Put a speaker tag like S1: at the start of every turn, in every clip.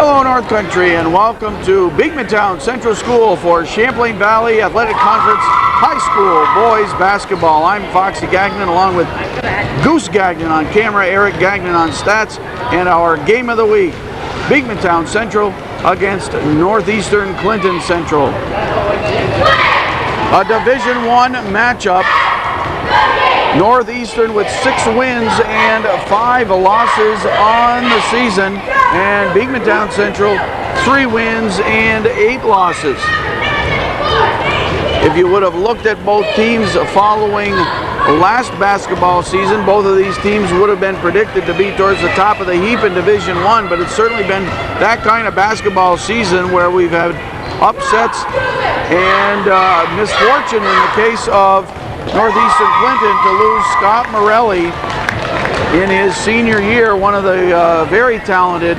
S1: Hello North Country and welcome to Beekmantown Central School for Champlain Valley Athletic Conference High School Boys Basketball. I'm Foxy Gagnon along with Goose Gagnon on camera, Eric Gagnon on stats, and our game of the week, Beekmantown Central against Northeastern Clinton Central. A Division I matchup. Northeastern with 6 wins and 5 losses on the season, and Beekmantown Central 3 wins and 8 losses. If you would have looked at both teams following last basketball season, both of these teams would have been predicted to be towards the top of the heap in Division I, but it's certainly been that kind of basketball season where we've had upsets and misfortune in the case of Northeastern Clinton to lose Scott Morelli in his senior year, one of the very talented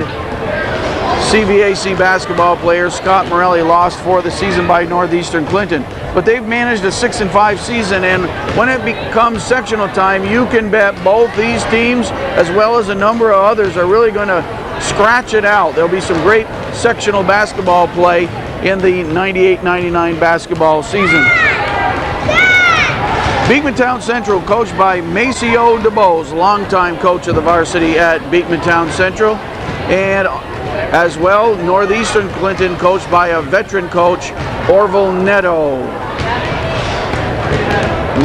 S1: CVAC basketball players. Scott Morelli lost for the season by Northeastern Clinton. But they've managed a 6-5 season, and when it becomes sectional time, you can bet both these teams, as well as a number of others, are really going to scratch it out. There'll be some great sectional basketball play in the 98-99 basketball season. Beekmantown Central, coached by Maceo DeBose, longtime coach of the varsity at Beekmantown Central, and as well Northeastern Clinton, coached by a veteran coach, Orville Neto.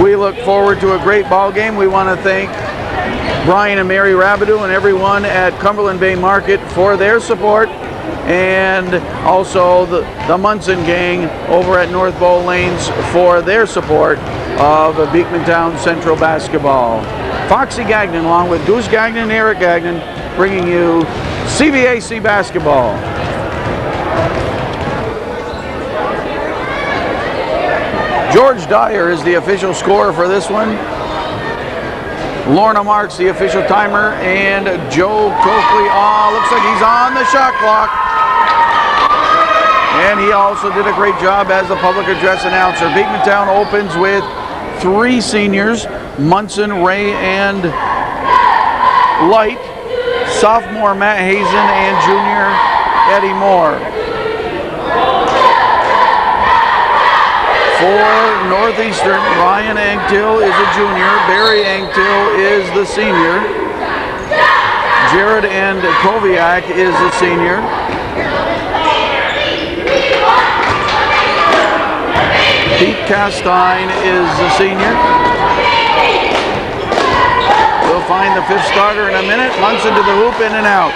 S1: We look forward to a great ball game. We want to thank Brian and Mary Rabideau and everyone at Cumberland Bay Market for their support, and also the Munson gang over at North Bow Lanes for their support of Beekmantown Central basketball. Foxy Gagnon along with Goose Gagnon and Eric Gagnon bringing you CVAC basketball. George Dyer is the official scorer for this one. Lorna Marks the official timer, and Joe Coakley, looks like he's on the shot clock. And he also did a great job as the public address announcer. Beekmantown opens with 3 seniors, Munson, Ray, and Light, sophomore Matt Hazen, and junior Eddie Moore. For Northeastern, Ryan Anktil is a junior, Barry Anktil is the senior, Jared and Koviak is the senior. Pete Castine is the senior. We'll find the 5th starter in a minute. Munson to the hoop, in and out.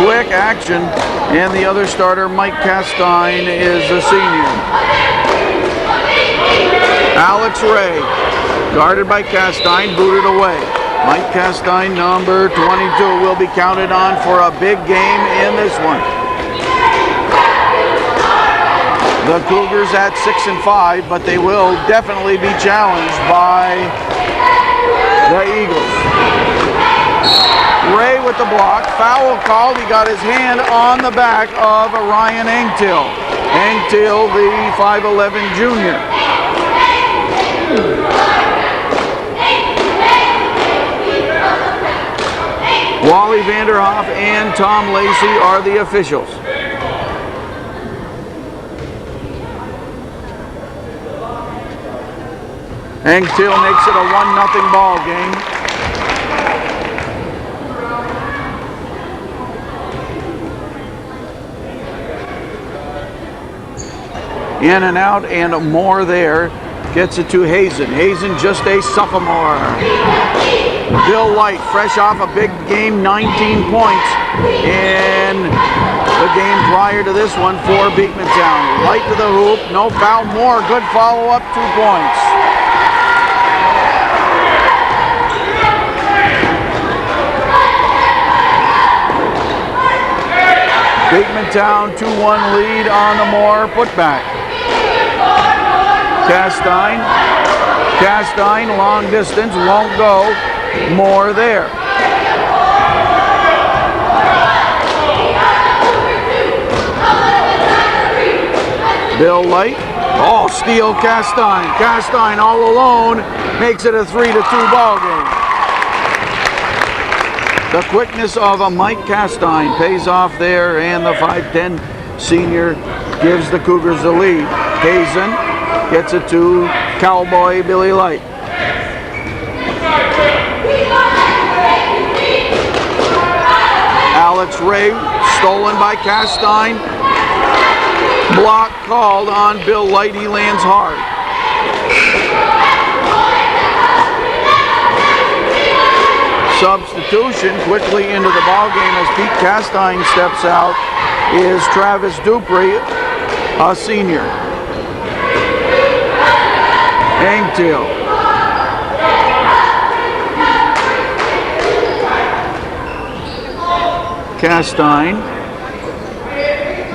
S1: Quick action, and the other starter, Mike Castine, is the senior. Alex Ray, guarded by Castine, booted away. Mike Castine, number 22, will be counted on for a big game in this one. The Cougars at 6-5, but they will definitely be challenged by the Eagles. Ray with the block, foul called. He got his hand on the back of Ryan Anktil. Anktil, the 5'11 junior. Wally Vanderhoff and Tom Lacey are the officials. Anktil makes it a 1-0 ball game. In and out, and more there. Gets it to Hazen. Hazen, just a sophomore. Bill Light, fresh off a big game, 19 points in the game prior to this one for Beekmantown. Light to the hoop, no foul. Moore, good follow-up, 2 points. Beekmantown 2-1 lead on the Moore putback. Castine, long distance, won't go. Moore there. Bill Light, steal Castine. Castine all alone makes it a 3-2 ball game. The quickness of a Mike Castine pays off there, and the 5'10" senior gives the Cougars the lead. Hazen gets it to Cowboy Billy Light. Alex Ray, stolen by Castine. Block called on Bill Light. He lands hard. Substitution quickly into the ball game as Pete Castine steps out is Travis Dupree, a senior. Angtail. Castine.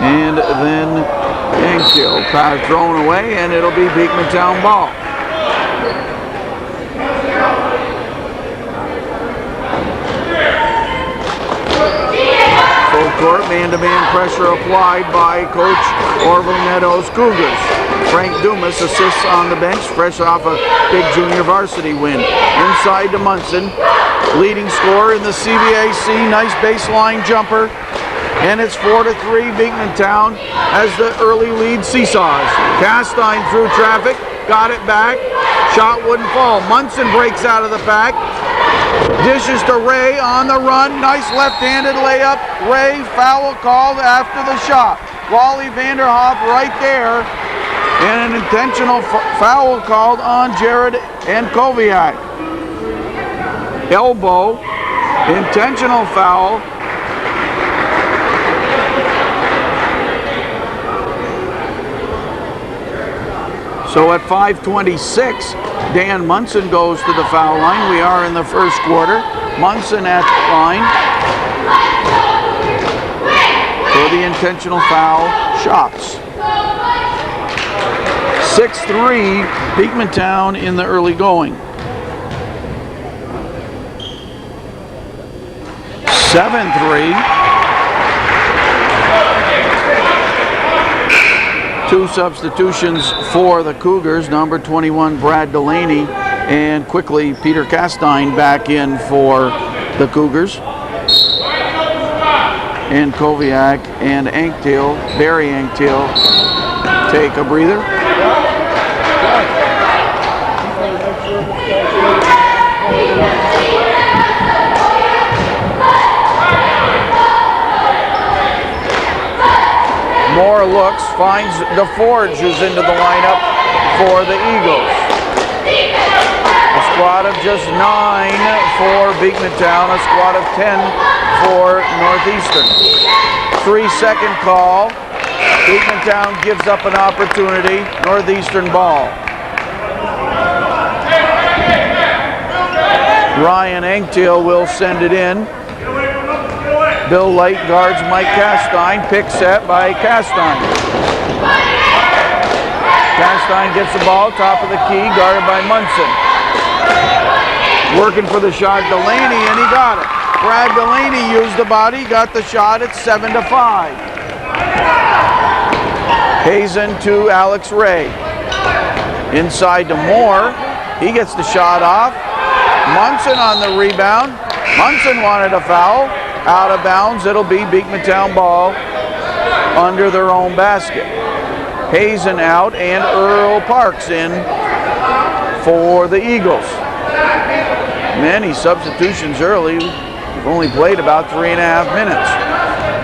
S1: And then Angtail. Pass thrown away, and it'll be Beekmantown ball. Court, man-to-man pressure applied by Coach Orville Netto's Cougars. Frank Dumas assists on the bench, fresh off a big junior varsity win. Inside to Munson, leading scorer in the CVAC, nice baseline jumper, and it's 4-3 Beekmantown as the early lead seesaws. Castine through traffic, got it back, shot wouldn't fall. Munson breaks out of the pack. Dishes to Ray on the run. Nice left-handed layup. Ray foul called after the shot. Wally Vanderhoff right there. And an intentional foul called on Jared and Koviak. Elbow. Intentional foul. So at 5:26, Dan Munson goes to the foul line. We are in the first quarter. Munson at the line for the intentional foul shots. 6-3 Beekmantown in the early going. 7-3. Two substitutions for the Cougars. Number 21, Brad Delaney, and quickly Peter Castine back in for the Cougars. And Koviak and Angtail, Barry Angtail, take a breather. More looks, finds DeForge, who's into the lineup for the Eagles. A squad of just 9 for Beekmantown, a squad of 10 for Northeastern. 3-second call. Beekmantown gives up an opportunity. Northeastern ball. Ryan Angtail will send it in. Bill Light guards Mike Castine. Pick set by Castine. Castine gets the ball, top of the key, guarded by Munson. Working for the shot, Delaney, and he got it. Brad Delaney used the body, got the shot at 7-5. Hazen to Alex Ray. Inside to Moore. He gets the shot off. Munson on the rebound. Munson wanted a foul. Out of bounds, it'll be Beekmantown ball under their own basket. Hazen out and Earl Parks in for the Eagles. Many substitutions early. We've only played about 3.5 minutes.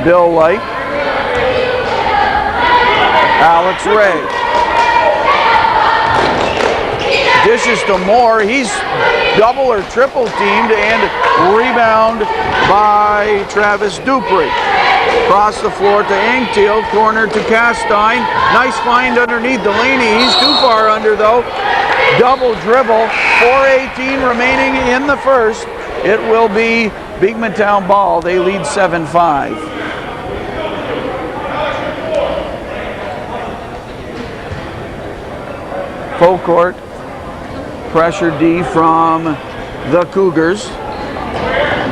S1: Bill Light. Alex Ray. Dishes to Moore. He's double or triple teamed, and rebound by Travis Dupree. Across the floor to Angtail, corner to Castine. Nice find underneath Delaney. He's too far under though. Double dribble. 4:18 remaining in the first. It will be Beekmantown ball. They lead 7-5. Full court. Pressure D from the Cougars.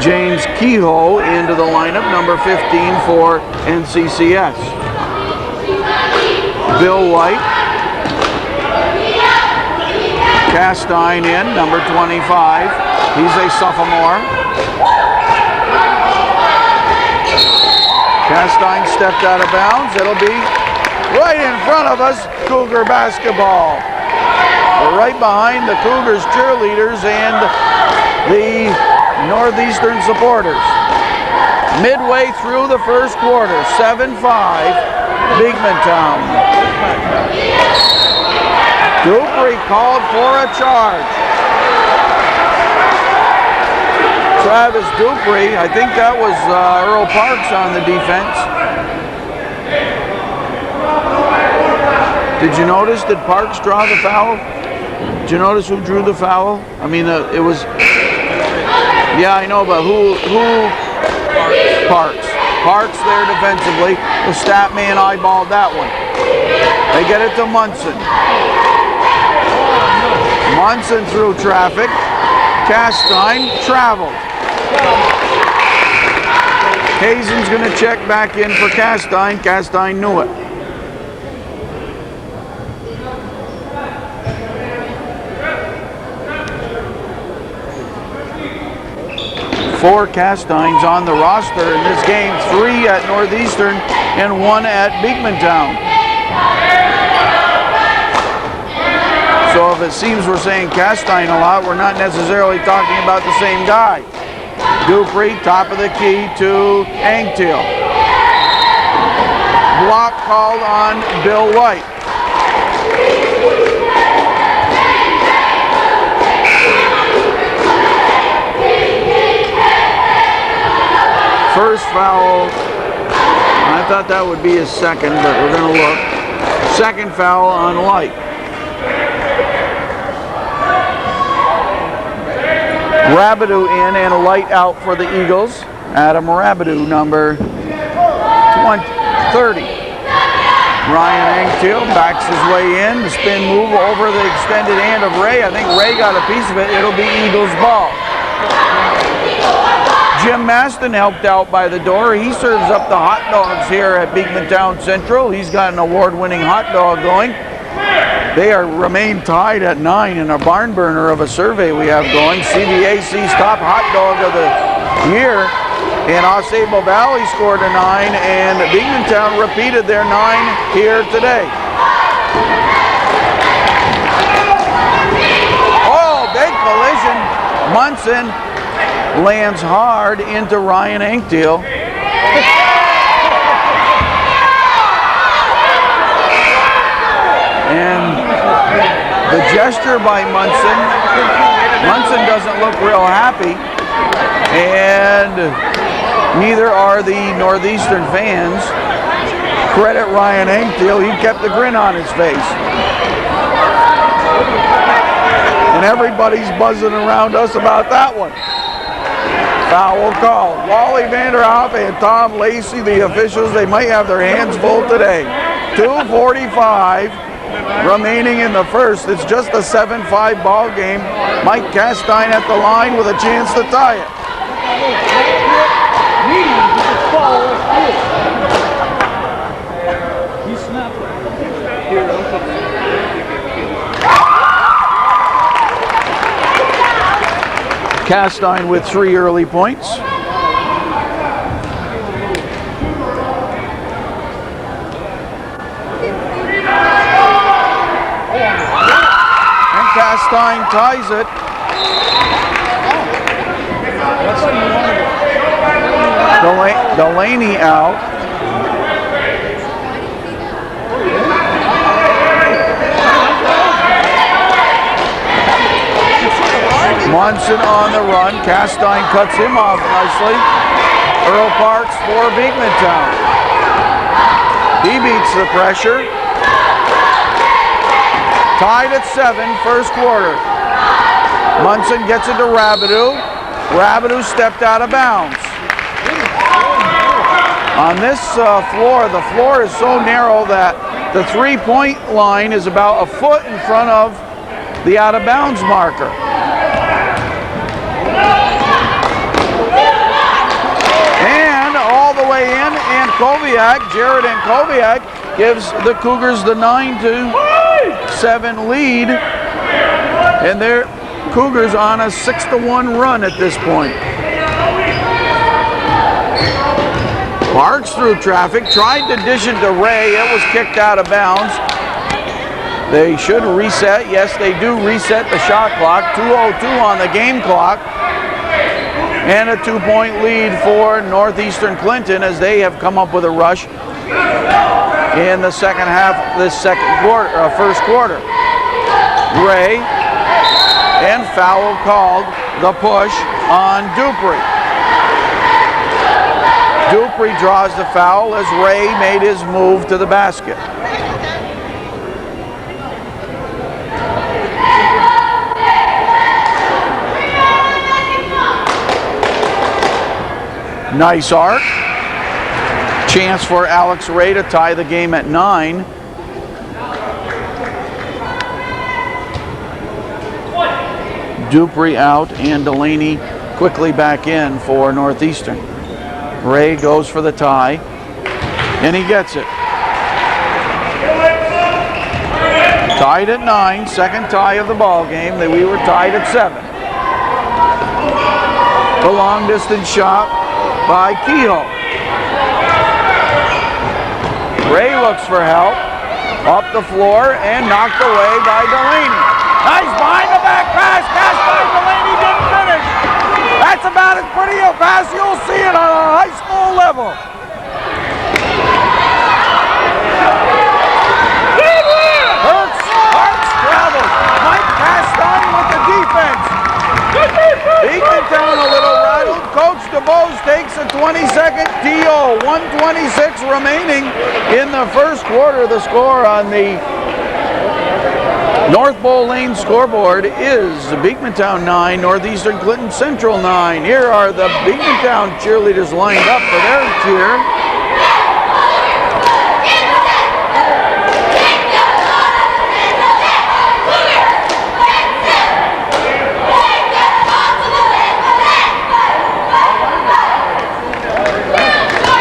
S1: James Kehoe into the lineup, number 15 for NCCS. Bill Light. Castine in, number 25. He's a sophomore. Castine stepped out of bounds. It'll be right in front of us, Cougar basketball. We're right behind the Cougars cheerleaders and the Northeastern supporters. Midway through the first quarter, 7-5, Beekmantown. Dupree called for a charge. Travis Dupree, I think that was Earl Parks on the defense. Did you notice, did Parks draw the foul? Did you notice who drew the foul? I mean, it was, yeah, I know, but who? Parks. Parks there defensively. The stat man eyeballed that one. They get it to Munson. Munson through traffic. Castine traveled. Hazen's going to check back in for Castine. Castine knew it. Four Castines on the roster in this game, 3 at Northeastern and 1 at Beekmantown. So if it seems we're saying Castine a lot, we're not necessarily talking about the same guy. Dupree, top of the key to Angtiel. Block called on Bill White. First foul, I thought that would be his second, but we're going to look. Second foul on Light. Rabideau in and a Light out for the Eagles. Adam Rabideau, number 30. Ryan Angtiel backs his way in. The spin move over the extended hand of Ray. I think Ray got a piece of it. It'll be Eagles ball. Jim Maston helped out by the door. He serves up the hot dogs here at Beekmantown Central. He's got an award-winning hot dog going. They remain tied at 9 in a barn burner of a survey we have going. CVAC's top hot dog of the year. And Osable Valley scored a 9, and Beekmantown repeated their 9 here today. Oh, big collision. Munson lands hard into Ryan Angtiel. And the gesture by Munson doesn't look real happy, and neither are the Northeastern fans. Credit Ryan Angtiel, he kept the grin on his face. And everybody's buzzing around us about that one. Foul call. Wally Vanderhoff and Tom Lacey, the officials, they might have their hands full today. 2:45 remaining in the first. It's just a 7-5 ball game. Mike Castine at the line with a chance to tie it. Castine with 3 early points. And Castine ties it. Delaney out. Munson on the run. Castine cuts him off nicely. Earl Parks for Beekmantown. He beats the pressure. Tied at 7, first quarter. Munson gets it to Rabideau. Rabideau stepped out of bounds. On this floor, the floor is so narrow that the 3-point line is about a foot in front of the out of bounds marker. And all the way in, and Koviak, Jared and Koviak gives the Cougars the 9-7 lead, and they're Cougars on a 6-1 run at this point. Parks through traffic, tried to dish it to Ray. It was kicked out of bounds. They should reset. Yes, they do reset the shot clock. 2:02 on the game clock. And a 2-point lead for Northeastern Clinton as they have come up with a rush in the second half of this first quarter. Ray, and foul called, the push on Dupree. Dupree draws the foul as Ray made his move to the basket. Nice arc. Chance for Alex Ray to tie the game at 9. Dupree out and Delaney quickly back in for Northeastern. Ray goes for the tie, and he gets it. Tied at 9, second tie of the ball game. We were tied at 7. The long distance shot by Kehoe. Ray looks for help, up the floor and knocked away by Delaney. Nice behind the back pass, cast by Delaney, didn't finish. That's about as pretty a pass you'll see it on a high school level. Parks travels. Mike Castine with the defense. Beekmantown a little rattled. Coach DeBose takes a 20-second TO. 1:26 remaining in the first quarter. The score on the North Bowl Lane scoreboard is Beekmantown 9, Northeastern Clinton Central 9. Here are the Beekmantown cheerleaders lined up for their cheer.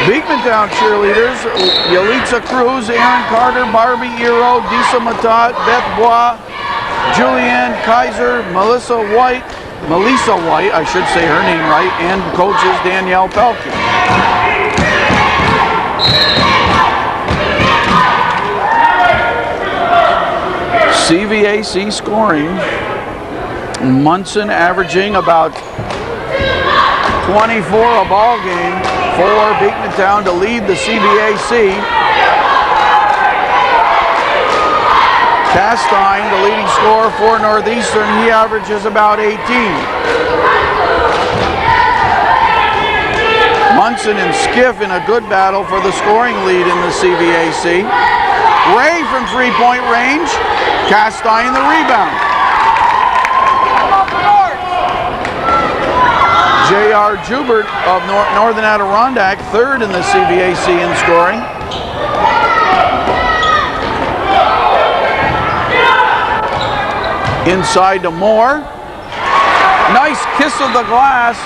S1: Beekmantown cheerleaders, Yalitza Cruz, Aaron Carter, Barbie Ero, Disa Matat, Beth Bois, Julianne Kaiser, Melissa White, I should say her name right, and coaches Danielle Pelkey. CVAC scoring, Munson averaging about 24 a ball game for Beekmantown to lead the CVAC. Castine, the leading scorer for Northeastern, he averages about 18. Munson and Skiff in a good battle for the scoring lead in the CVAC. Ray from three-point range, Castine the rebound. J.R. Jubert of Northern Adirondack, third in the CVAC in scoring. Inside to Moore. Nice kiss of the glass.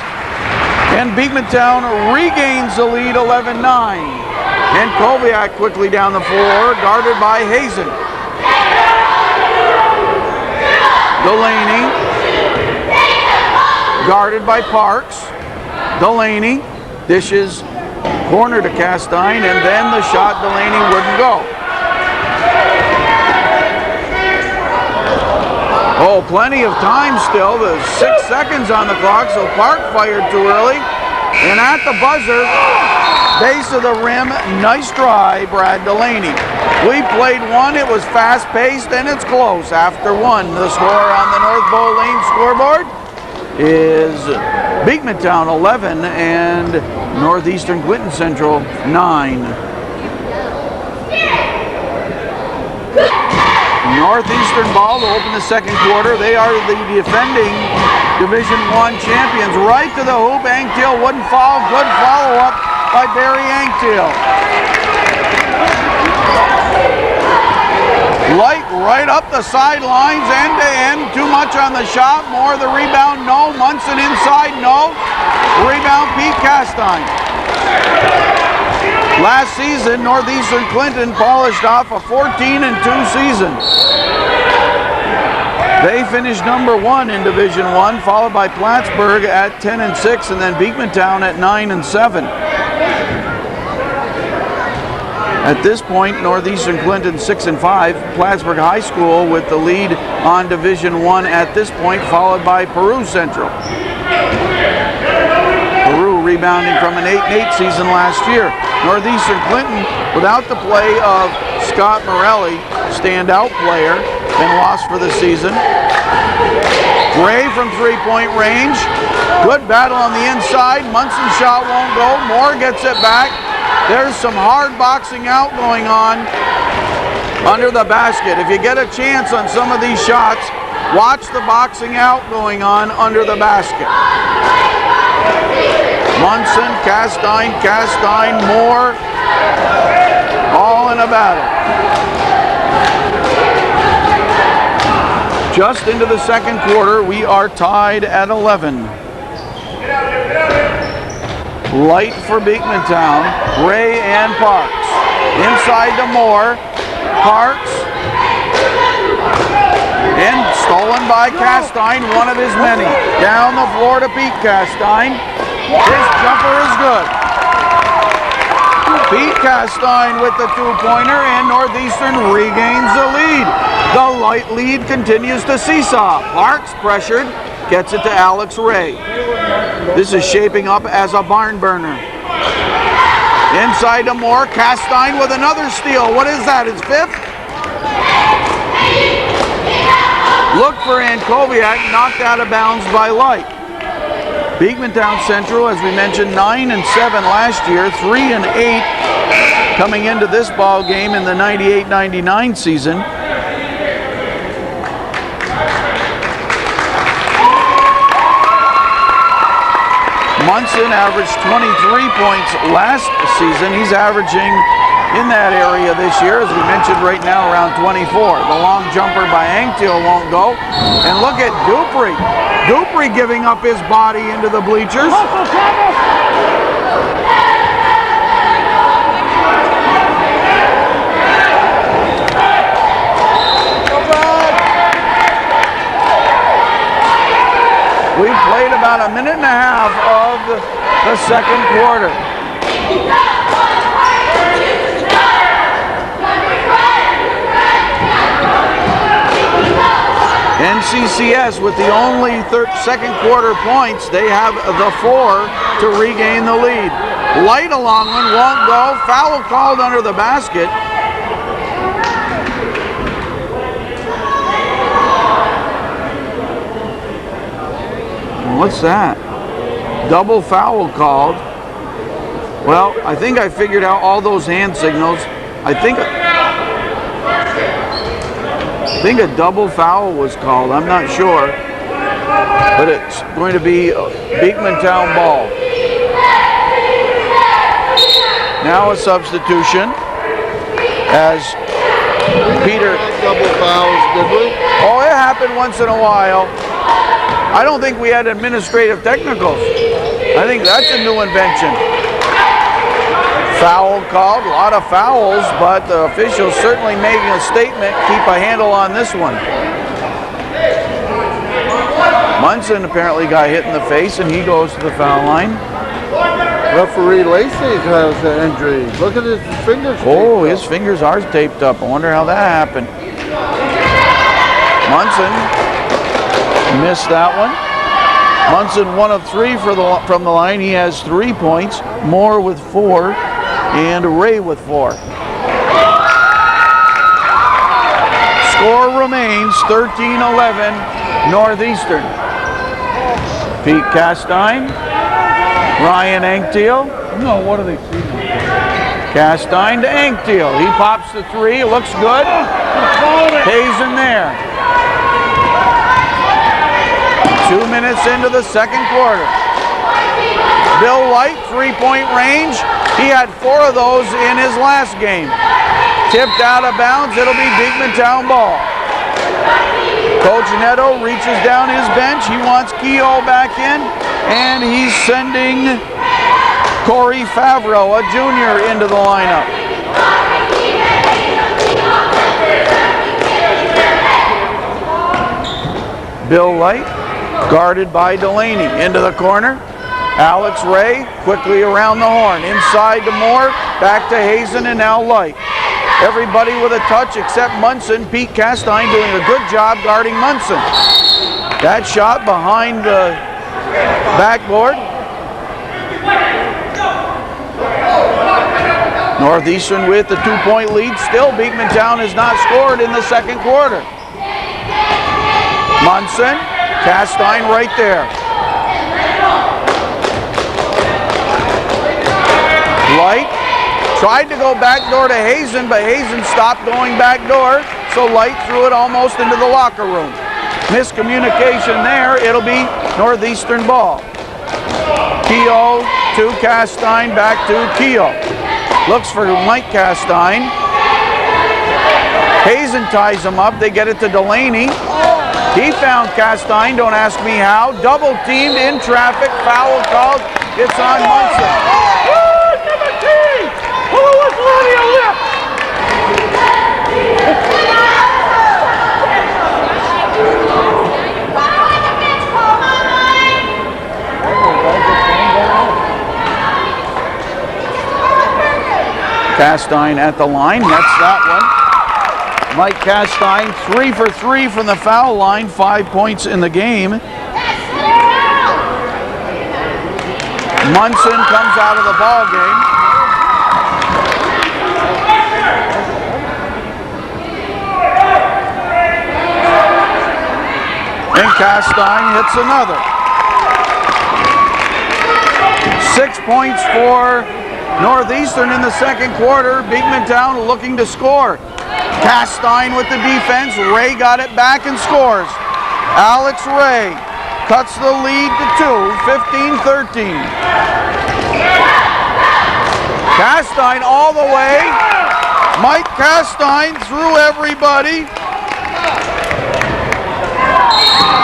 S1: And Beekmantown regains the lead 11-9. And CVAC quickly down the floor, guarded by Hazen. Delaney. Guarded by Parks. Delaney dishes corner to Castine, and then the shot Delaney wouldn't go. Oh, plenty of time still. There's 6 seconds on the clock, so Park fired too early. And at the buzzer, base of the rim, nice try, Brad Delaney. We played one, it was fast-paced, and it's close. After one, the score on the North Bowl Lane scoreboard is Beekmantown 11 and Northeastern Clinton Central 9. Northeastern ball to open the second quarter. They are the defending Division I champions. Right to the hoop, Anktil wouldn't fall. Good follow-up by Barry Anktil. Light right up the sidelines, end to end. Too much on the shot. More the rebound, no. Munson inside, no. Rebound, Pete Castine. Last season, Northeastern Clinton polished off a 14-2 season. They finished number 1 in Division I, followed by Plattsburgh at 10-6, and then Beekmantown at 9-7. At this point, Northeastern Clinton 6-5, Plattsburgh High School with the lead on Division I at this point, followed by Peru Central. Peru rebounding from an 8-8 season last year. Northeastern Clinton without the play of Scott Morelli, standout player, and lost for the season. Gray from three-point range. Good battle on the inside. Munson's shot won't go. Moore gets it back. There's some hard boxing out going on under the basket. If you get a chance on some of these shots, watch the boxing out going on under the basket. Munson, Castine, Moore, all in a battle. Just into the second quarter, we are tied at 11. Light for Beekmantown, Ray and Parks. Inside to Moore, Parks. And stolen by Castine, one of his many. Down the floor to Pete Castine. His jumper is good. Pete Castine with the two-pointer, and Northeastern regains the lead. The light lead continues to seesaw. Parks pressured, gets it to Alex Ray. This is shaping up as a barn burner. Inside to Moore, Castine with another steal. What is that, his fifth? Look for Ankoviak, knocked out of bounds by Light. Beekmantown Central, as we mentioned, 9-7 last year, 3-8 coming into this ball game in the 98-99 season. Munson averaged 23 points last season. He's averaging in that area this year, as we mentioned, right now around 24. The long jumper by Anctil won't go. And look at Dupree. Dupree giving up his body into the bleachers. We've played about a minute and a half of the second quarter. NCCS with the only second quarter points. They have the 4 to regain the lead. Light along one, won't go. Foul called under the basket. What's that? Double foul called. Well, I think I figured out all those hand signals. I think a double foul was called. I'm not sure. But it's going to be a Beekmantown ball. Now a substitution as Peter.
S2: Double fouls, did we?
S1: Oh, it happened once in a while. I don't think we had administrative technicals. I think that's a new invention. Foul called, a lot of fouls, but the officials certainly making a statement, keep a handle on this one. Munson apparently got hit in the face, and he goes to the foul line.
S2: Referee Lacey has an injury. Look at his fingers.
S1: Oh, his fingers are taped up. I wonder how that happened. Munson missed that one. Munson 1 of 3 from the line. He has 3 points. Moore with 4, and Ray with 4. Score remains 13-11 Northeastern. Pete Castine, Ryan Anctil.
S2: No, what are they seeing?
S1: Castine to Anctil. He pops the 3. Looks good. Pays in there. 2 minutes into the second quarter. Bill Light, 3-point range. He had 4 of those in his last game. Tipped out of bounds. It'll be Beekmantown ball. Coach Netto reaches down his bench. He wants Keogh back in, and he's sending Corey Favreau, a junior, into the lineup. Bill Light, guarded by Delaney, into the corner. Alex Ray quickly around the horn. Inside to Moore. Back to Hazen and now Light. Everybody with a touch except Munson. Pete Castine doing a good job guarding Munson. That shot behind the backboard. Northeastern with the 2-point lead. Still, Beekmantown has not scored in the second quarter. Munson, Castine right there. Light tried to go backdoor to Hazen, but Hazen stopped going backdoor, so Light threw it almost into the locker room. Miscommunication there. It'll be Northeastern ball. Keogh to Castine, back to Keogh. Looks for Mike Castine. Hazen ties him up. They get it to Delaney. He found Castine. Don't ask me how. Double teamed in traffic. Foul called. It's on Munson. Castine at the line, nets that one. Mike Castine 3 for 3 from the foul line, 5 points in the game. Munson comes out of the ball game. And Castine hits another. 6 points for Northeastern in the second quarter. Beekmantown looking to score. Castine with the defense. Ray got it back and scores. Alex Ray cuts the lead to 2, 15-13. Castine all the way. Mike Castine through everybody.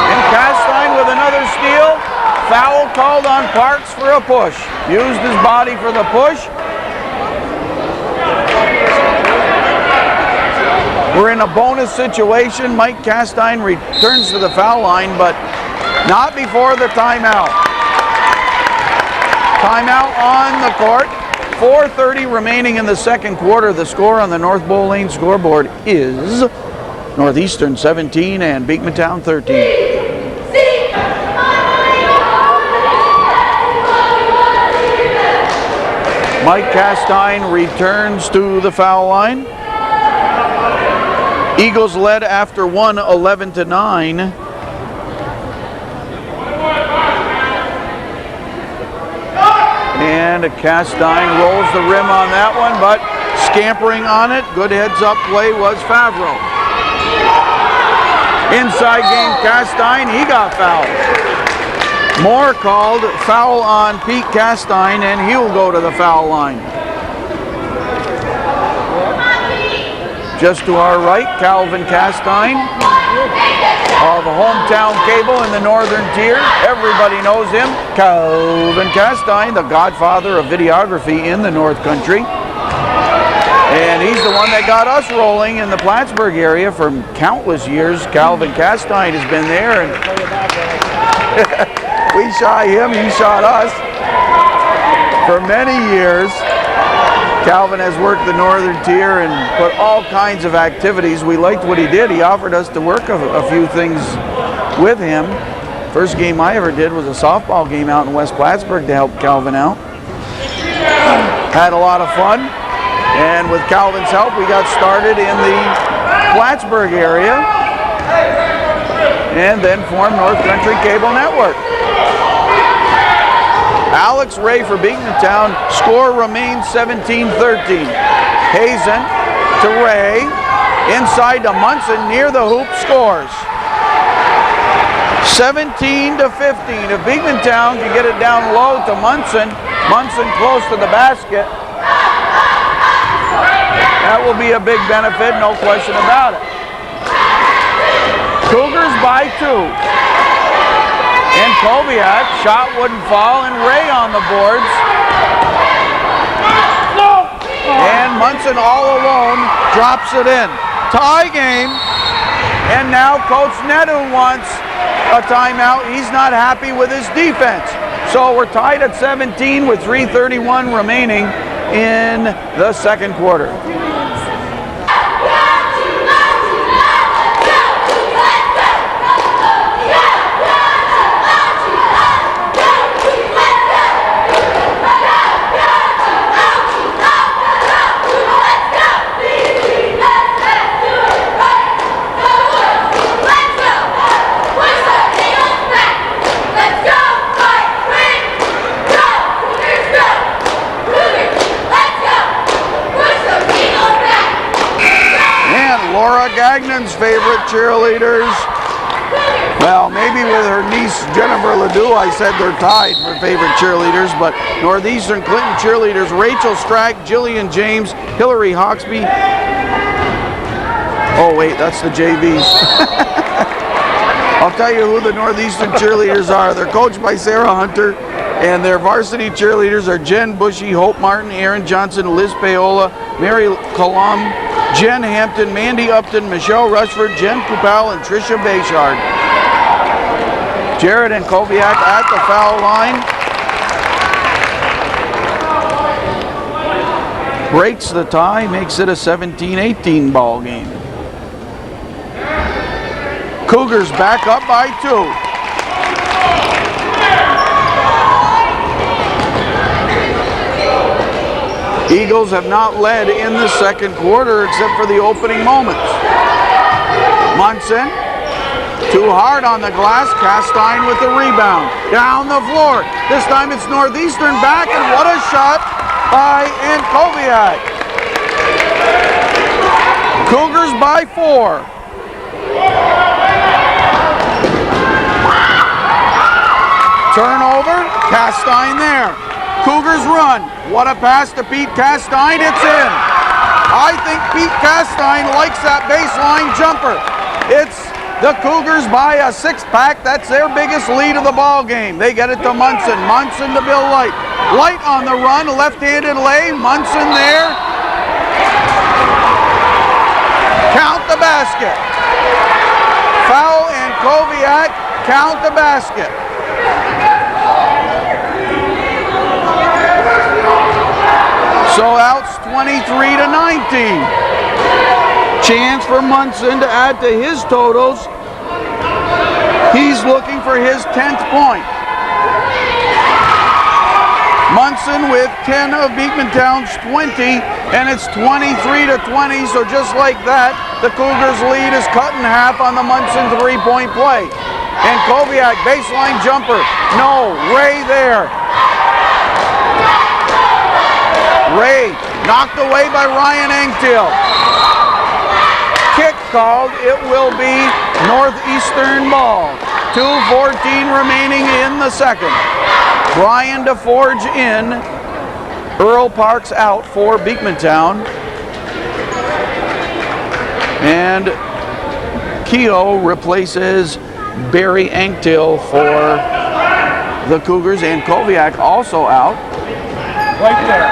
S1: And Castine with another steal. Foul called on Parks for a push. Used his body for the push. We're in a bonus situation. Mike Castine returns to the foul line, but not before the timeout. Timeout on the court. 4:30 remaining in the second quarter. The score on the North Bowl Lane scoreboard is Northeastern 17 and Beekmantown 13. Mike Castine returns to the foul line. Eagles led after one, 11-9. And Castine rolls the rim on that one, but scampering on it. Good heads-up play was Favreau. Inside game, Castine, he got fouled. Moore called foul on Pete Castine, and he'll go to the foul line. Just to our right, Calvin Castine of Hometown Cable in the Northern Tier. Everybody knows him. Calvin Castine, the godfather of videography in the North Country. And he's the one that got us rolling in the Plattsburgh area for countless years. Calvin Castine has been there, and we shot him, he shot us. For many years, Calvin has worked the Northern Tier and put all kinds of activities. We liked what he did. He offered us to work a few things with him. First game I ever did was a softball game out in West Plattsburgh to help Calvin out. Had a lot of fun. And with Calvin's help, we got started in the Plattsburgh area and then formed North Country Cable Network. Alex Ray for Beekmantown. Score remains 17-13. Hazen to Ray. Inside to Munson near the hoop, scores. 17-15. If Beekmantown can get it down low to Munson, Munson close to the basket, that will be a big benefit, no question about it. Cougars by 2. And Koviak, shot wouldn't fall, and Ray on the boards. And Munson all alone drops it in. Tie game, and now Coach Nedu wants a timeout. He's not happy with his defense. So we're tied at 17 with 3:31 remaining. in the second quarter. Gagnon's favorite cheerleaders. Well, maybe with her niece Jennifer Ledoux, I said they're tied for favorite cheerleaders, but Northeastern Clinton cheerleaders Rachel Strack, Jillian James, Hillary Hawksby. Oh wait, that's the JVs. I'll tell you who the Northeastern cheerleaders are. They're coached by Sarah Hunter, and their varsity cheerleaders are Jen Bushy, Hope Martin, Erin Johnson, Liz Paola, Mary Colum, Jen Hampton, Mandy Upton, Michelle Rushford, Jen Kupal, and Tricia Bayshard. Jared and Koviak at the foul line. Breaks the tie, makes it a 17-18 ball game. Cougars back up by 2. Eagles have not led in the second quarter except for the opening moments. Munson, too hard on the glass. Castine with the rebound. Down the floor. This time it's Northeastern back, and what a shot by Ankoviak. Cougars by 4. Turnover, Castine there. Cougars run. What a pass to Pete Castine. It's in. I think Pete Castine likes that baseline jumper. It's the Cougars by a 6-pack. That's their biggest lead of the ball game. They get it to Munson. Munson to Bill Light. Light on the run. Left-handed lay. Munson there. Count the basket. Foul and Koviak. Count the basket. So outs 23-19. Chance for Munson to add to his totals. He's looking for his 10th point. Munson with 10 of Beekmantown's 20, and it's 23-20, so just like that, the Cougars' lead is cut in half on the Munson three-point play. And Koviak, baseline jumper. No, Ray there. Ray knocked away by Ryan Engtill. Kick called. It will be Northeastern ball. 2:14 remaining in the second. Brian DeForge in. Earl Parks out for Beekmantown. And Keogh replaces Barry Engtill for the Cougars, and Koviak also out. Right there.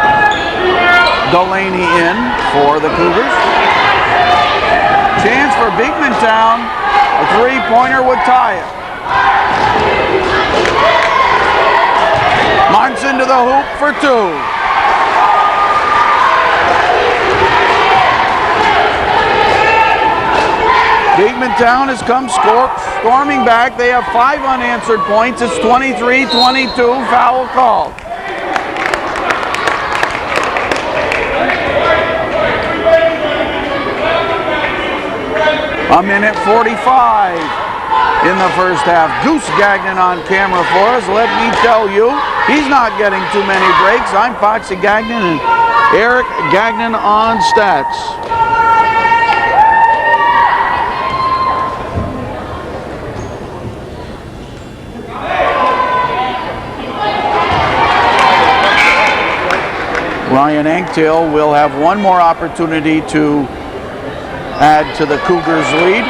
S1: Delaney in for the Cougars. Chance for Beekmantown. A three-pointer would tie it. Munson to the hoop for 2. Beekmantown has come storming back. They have 5 unanswered points. It's 23-22. Foul called. A minute 45 in the first half. Goose Gagnon on camera for us. Let me tell you, he's not getting too many breaks. I'm Foxy Gagnon and Eric Gagnon on stats. Ryan Engtill will have one more opportunity to add to the Cougars' lead.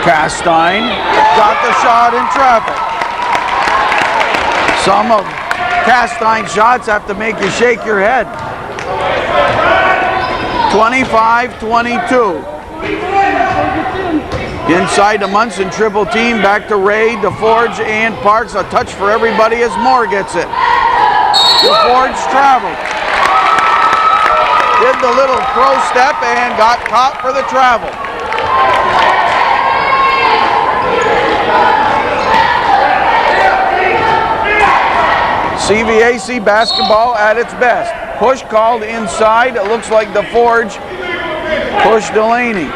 S1: Castine got the shot in traffic. Some of Castine's shots have to make you shake your head. 25-22. Inside to Munson, triple team, back to Ray, DeForge, and Parks. A touch for everybody as Moore gets it. DeForge traveled. Did the little throw step and got caught for the travel. CVAC basketball at its best. Push called inside. It looks like DeForge pushed Delaney.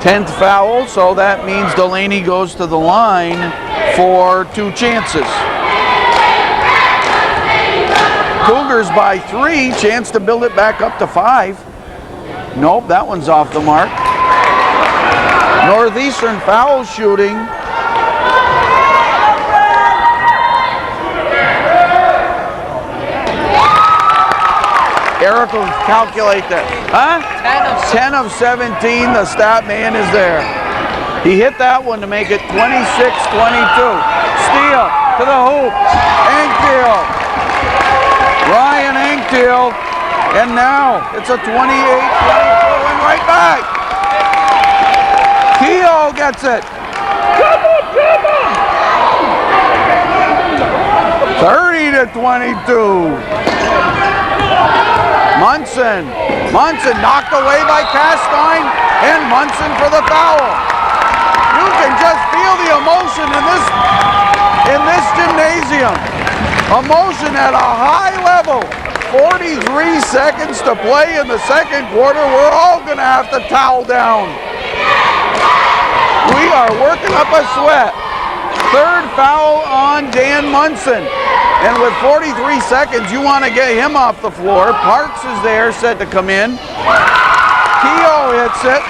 S1: 10th foul, so that means Delaney goes to the line for 2 chances. Cougars by 3, chance to build it back up to 5. Nope, that one's off the mark. Northeastern foul shooting. Eric will calculate that. Huh? 10 of 17, the stat man is there. He hit that one to make it 26-22. Steele to the hoop. Anktil. Ryan Anktil. And now it's a 28-24 and right back. Keogh gets it. 30-22. Munson knocked away by Castine, and Munson for the foul. You can just feel the emotion in this gymnasium. Emotion at a high level. 43 seconds to play in the second quarter. We're all gonna have to towel down. We are working up a sweat. 3rd foul on Dan Munson. And with 43 seconds, you want to get him off the floor. Parks is there, set to come in. Keogh hits it.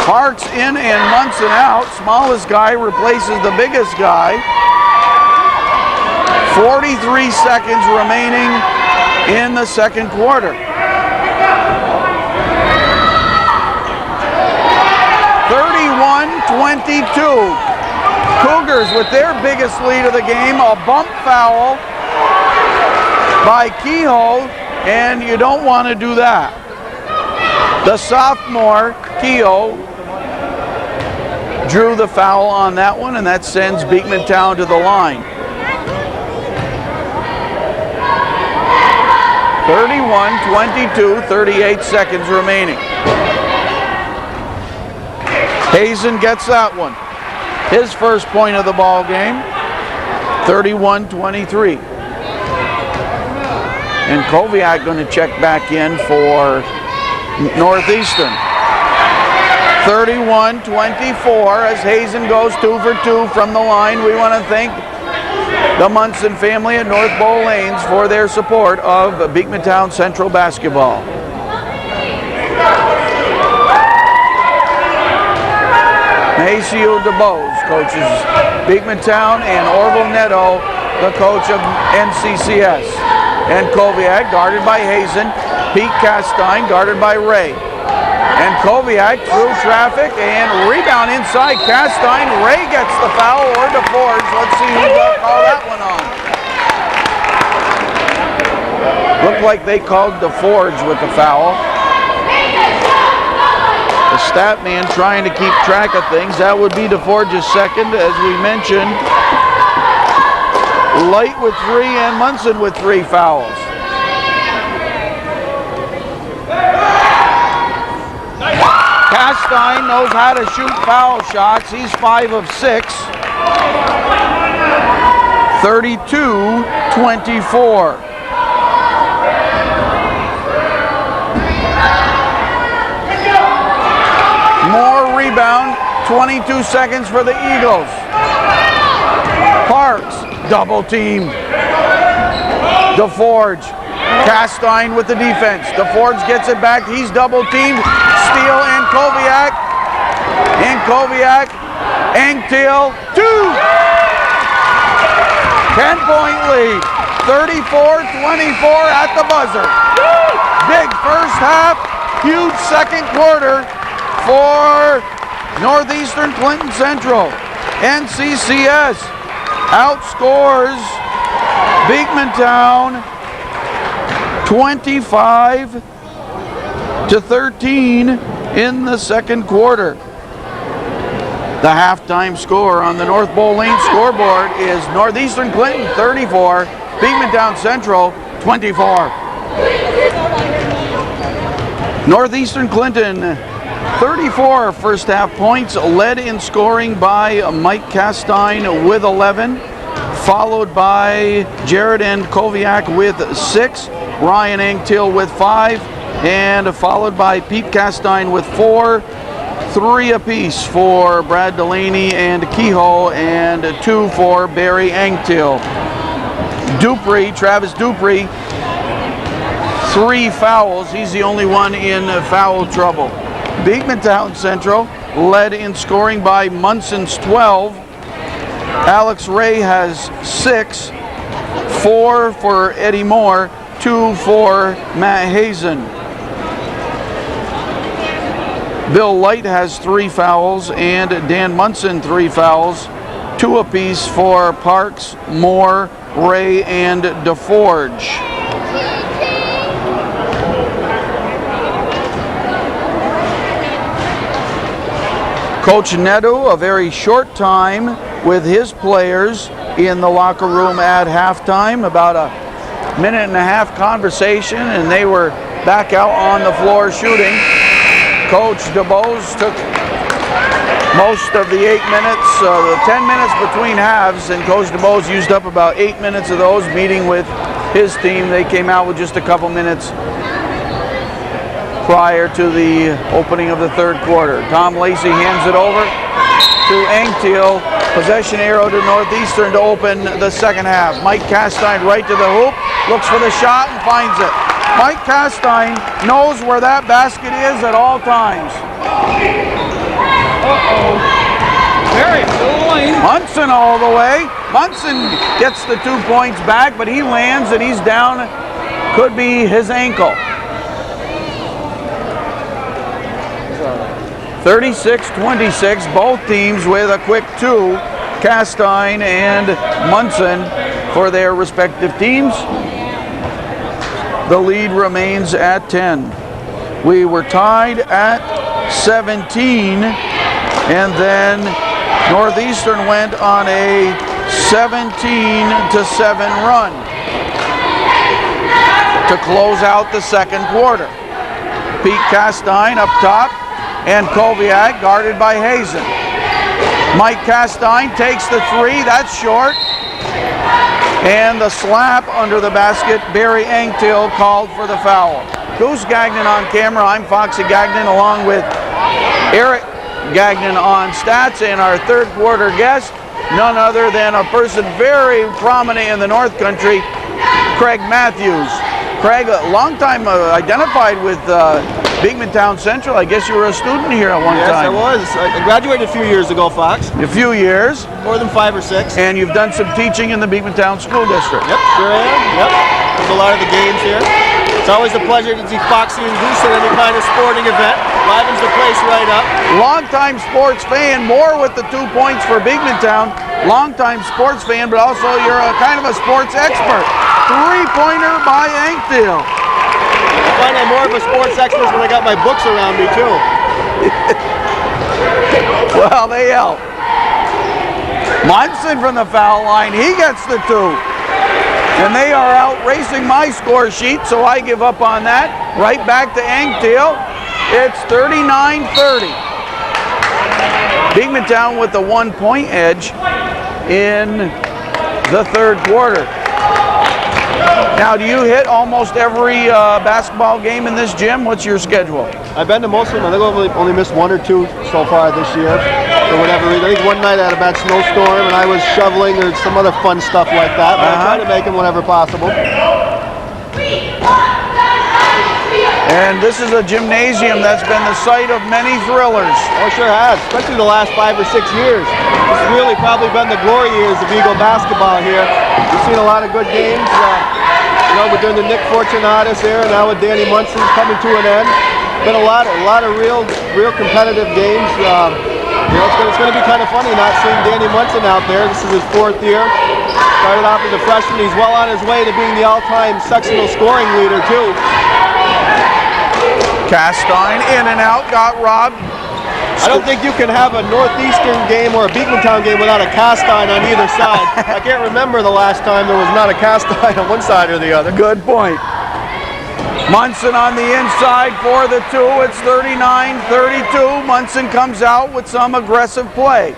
S1: Parks in and Munson out. Smallest guy replaces the biggest guy. 43 seconds remaining in the second quarter. 31-22. Cougars with their biggest lead of the game. A bump foul by Kehoe, and you don't want to do that. The sophomore, Kehoe, drew the foul on that one, and that sends Beekmantown to the line. 31-22, 38 seconds remaining. Hazen gets that one. His first point of the ball game, 31-23. And Koviak going to check back in for Northeastern. 31-24 as Hazen goes 2 for 2 from the line. We want to thank the Munson family at North Bow Lanes for their support of Beekmantown Central basketball. Maceo DeBose coaches Beekmantown, and Orville Neto, the coach of NCCS. And Koviak guarded by Hazen. Pete Castine guarded by Ray. And Koviak through traffic and rebound inside Castine. Ray gets the foul or DeForge. Let's see who will call that one on. Looked like they called DeForge with the foul. The stat man trying to keep track of things. That would be DeForge's second, as we mentioned. Light with 3 and Munson with 3 fouls. Castine knows how to shoot foul shots. He's 5 of 6. 32-24. More rebound, 22 seconds for the Eagles. Parks, double team. DeForge, Castine with the defense. DeForge gets it back, he's double teamed. Steele and Koviak. Anktil, 2. 10-point lead, 34-24 at the buzzer. Big first half, huge second quarter for Northeastern Clinton Central. NCCS outscores Beekmantown 25-13 in the second quarter. The halftime score on the North Bowling scoreboard is Northeastern Clinton 34, Beekmantown Central 24. Northeastern Clinton 34 first half points, led in scoring by Mike Castine with 11, followed by Jared and Koviak with 6, Ryan Angtill with 5, and followed by Pete Castine with 4, 3 apiece for Brad Delaney and Kehoe, and 2 for Barry Angtill. Travis Dupree, 3 fouls. He's the only one in foul trouble. Beekmantown Central led in scoring by Munson's 12. Alex Ray has 6, 4 for Eddie Moore, 2 for Matt Hazen. Bill Light has 3 fouls, and Dan Munson 3 fouls, 2 apiece for Parks, Moore, Ray, and DeForge. Coach Nedu, a very short time with his players in the locker room at halftime, about a minute and a half conversation, and they were back out on the floor shooting. Coach DeBose took most of the 8 minutes, the 10 minutes between halves, and Coach DeBose used up about 8 minutes of those meeting with his team. They came out with just a couple minutes prior to the opening of the third quarter. Tom Lacey hands it over to Angtill. Possession arrow to Northeastern to open the second half. Mike Castine right to the hoop, looks for the shot and finds it. Mike Castine knows where that basket is at all times. Munson all the way. Munson gets the 2 points back, but he lands and he's down. Could be his ankle. 36-26, both teams with a quick 2, Castine and Munson for their respective teams. The lead remains at 10. We were tied at 17, and then Northeastern went on a 17-7 run to close out the second quarter. Pete Castine up top, and Koviak guarded by Hazen. Mike Castine takes the 3, that's short. And the slap under the basket, Barry Angtill called for the foul. Goose Gagnon on camera, I'm Foxy Gagnon along with Eric Gagnon on stats, and our third quarter guest, none other than a person very prominent in the North Country, Craig Matthews. Craig, a long time identified with Beekmantown Central. I guess you were a student here at one time.
S3: Yes, I was. I graduated a few years ago, Fox.
S1: A few years.
S3: More than 5 or 6.
S1: And you've done some teaching in the Beekmantown School District.
S3: Yep, sure am. Yep. There's a lot of the games here. It's always a pleasure to see Foxy and Goose at any kind of sporting event. Livens the place right up.
S1: Longtime sports fan, more with the 2 points for Beekmantown. Longtime sports fan, but also you're a kind of a sports expert. 3-pointer by Angtill.
S3: I find I'm more of a sports expert when I got my books around me too.
S1: Well, they help. Munson from the foul line, he gets the 2. And they are out racing my score sheet, so I give up on that. Right back to Angtill. It's 39-30. Beekmantown with the 1-point edge in the third quarter. Now, do you hit almost every basketball game in this gym? What's your schedule?
S3: I've been to most of them. I think I've only missed 1 or 2 so far this year. For whatever reason. I think one night I had a bad snowstorm and I was shoveling or some other fun stuff like that. But I try to make them whenever possible.
S1: And this is a gymnasium that's been the site of many thrillers.
S3: Oh, sure has. Especially the last 5 or 6 years. This has really probably been the glory years of Eagle basketball here. We've seen a lot of good games. You know, we're doing the Nick Fortunatus here, now with Danny Munson coming to an end. Been a lot of real competitive games. You know, it's going to be kind of funny not seeing Danny Munson out there. This is his 4th year. Started off as a freshman. He's well on his way to being the all-time sectional scoring leader, too.
S1: Castine in and out, got robbed.
S3: I don't think you can have a Northeastern game or a Beekmantown game without a Castine on either side. I can't remember the last time there was not a Castine on one side or the other.
S1: Good point. Munson on the inside for the 2. It's 39-32. Munson comes out with some aggressive play.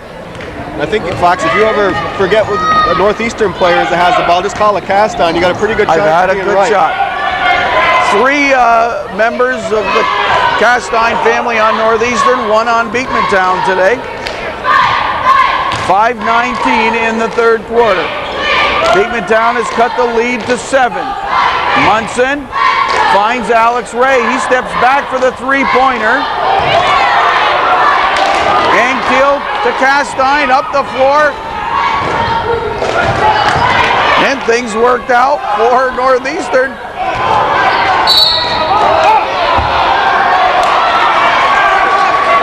S3: I think, Fox, if you ever forget what a Northeastern player is that has the ball, just call a Castine. You got a pretty good shot.
S1: I've had a good shot. 3 members of the Castine family on Northeastern, 1 on Beekmantown today. 5:19 in the 3rd quarter. Beekmantown has cut the lead to 7. Munson finds Alex Ray. He steps back for the 3-pointer. Engtiel to Castine, up the floor. And things worked out for Northeastern.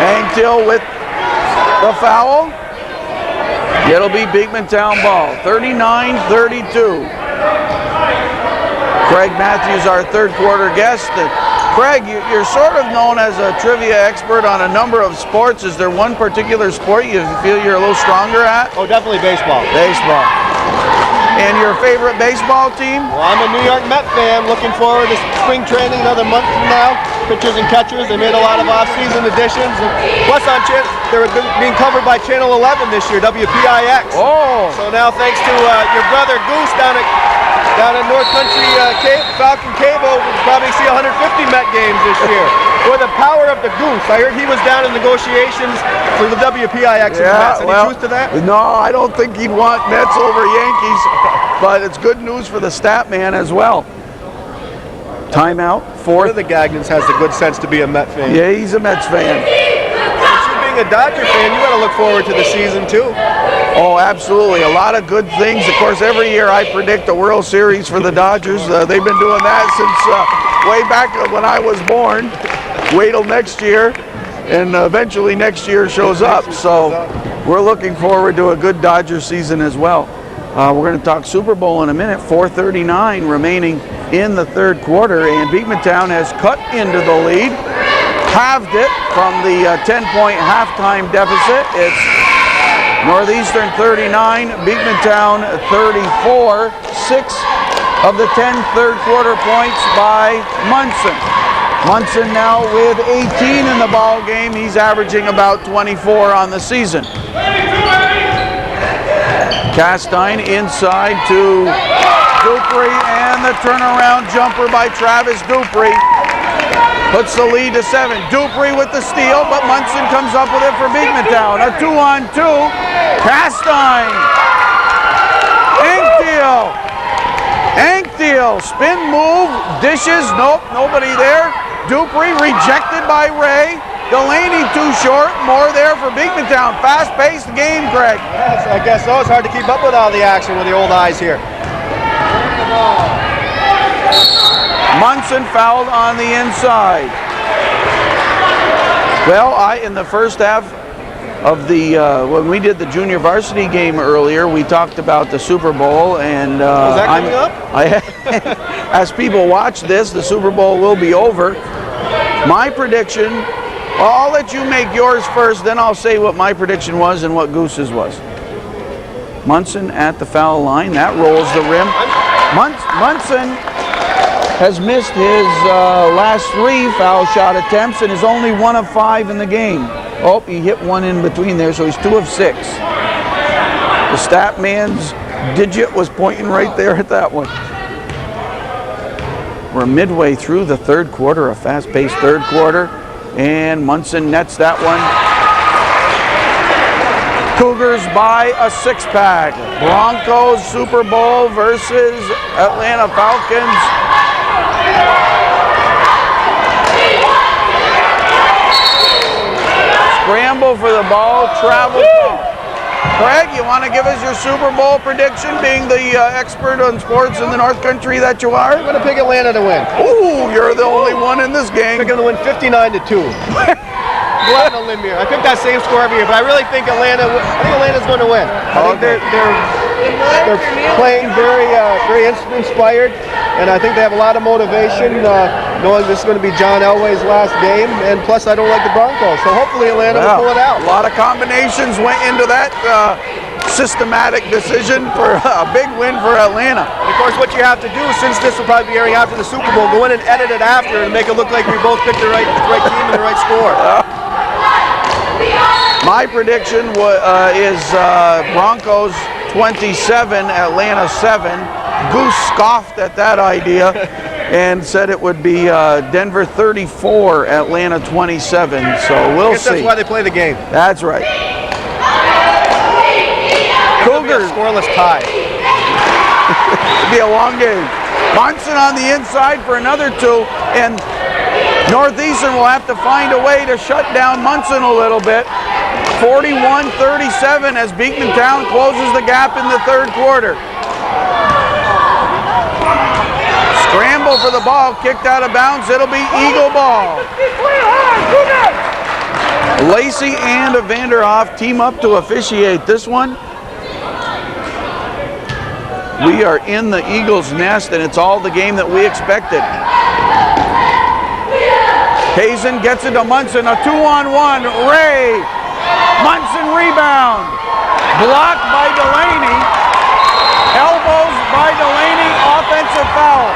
S1: Engtiel with the foul. It'll be Beekmantown ball, 39-32. Craig Matthews, our 3rd quarter guest. Craig, you're sort of known as a trivia expert on a number of sports. Is there one particular sport you feel you're a little stronger at?
S3: Oh, definitely baseball.
S1: Baseball. And your favorite baseball team?
S3: Well, I'm a New York Met fan. Looking forward to spring training another month from now. Pitchers and catchers. They made a lot of off-season additions. And plus, they're being covered by Channel 11 this year, WPIX.
S1: Oh.
S3: So now, thanks to your brother Goose down in North Country Falcon Cable, we'll probably see 150 Met games this year. Or the power of the Goose. I heard he was down in negotiations for the WPIX.
S1: Yeah,
S3: Any truth to that?
S1: No, I don't think he'd want Mets over Yankees, but it's good news for the stat man as well. Timeout, 4th.
S3: One of the Gagnons has the good sense to be a Met fan.
S1: Yeah, he's a Mets fan.
S3: Being a Dodger fan, you got to look forward to the season too.
S1: Oh, absolutely. A lot of good things. Of course, every year I predict a World Series for the Dodgers. They've been doing that since way back when I was born. Wait till next year, and eventually next year shows up. So we're looking forward to a good Dodger season as well. We're going to talk Super Bowl in a minute. 4:39 remaining in the 3rd quarter, and Beekmantown has cut into the lead, halved it from the 10-point halftime deficit. It's Northeastern 39, Beekmantown 34. 6 of the 10 3rd quarter points by Munson. Munson now with 18 in the ball game. He's averaging about 24 on the season. Castine inside to Dupree, and the turnaround jumper by Travis Dupree puts the lead to 7. Dupree with the steal, but Munson comes up with it for Beekmantown. A 2-on-2. Castine. Engtiel. Spin move. Dishes. Nope, nobody there. Dupree rejected by Ray. Delaney too short. More there for Beekmantown. Fast-paced game, Greg.
S3: Yes, I guess so. It's hard to keep up with all the action with the old eyes here.
S1: Munson fouled on the inside. Well, in the first half of the when we did the junior varsity game earlier, we talked about the Super Bowl, and
S3: is that coming up?
S1: As people watch this, the Super Bowl will be over. My prediction, I'll let you make yours first, then I'll say what my prediction was and what Goose's was. Munson at the foul line, that rolls the rim. Munson has missed his last 3 foul shot attempts and is only 1 of 5 in the game. Oh, he hit one in between there, so he's 2 of 6. The stat man's digit was pointing right there at that one. We're midway through the 3rd quarter, a fast-paced 3rd quarter, and Munson nets that one. Cougars by a 6-pack. Broncos Super Bowl versus Atlanta Falcons. Scramble for the ball, travel ball. Craig, you want to give us your Super Bowl prediction, being the expert on sports in the North Country that you are?
S3: I'm going to pick Atlanta to win.
S1: Ooh, you're the only one in this game.
S3: They're going to win 59-2. go out on a limb here. I picked that same score every year, but I really think Atlanta's going to win. I think they're playing very inspired, and I think they have a lot of motivation, knowing this is going to be John Elway's last game, and plus I don't like the Broncos, so hopefully Atlanta will pull it out.
S1: A lot of combinations went into that systematic decision for a big win for Atlanta.
S3: And of course, what you have to do, since this will probably be airing after the Super Bowl, go in and edit it after and make it look like we both picked the right team and the right score.
S1: My prediction is Broncos 27, Atlanta 7. Goose scoffed at that idea and said it would be Denver 34, Atlanta 27. So we'll see.
S3: That's why they play the game.
S1: That's right. Cougars.
S3: Scoreless tie.
S1: It'll be a long game. Munson on the inside for another 2, and Northeastern will have to find a way to shut down Munson a little bit. 41-37 as Beekmantown closes the gap in the third quarter. Scramble for the ball, kicked out of bounds. It'll be Eagle ball. Lacey and Vanderhoff team up to officiate this one. We are in the Eagles' nest, and it's all the game that we expected. Hazen gets it to Munson, a 2-on-1. Ray, Munson rebound. Blocked by Delaney. Elbows by Delaney, offensive foul.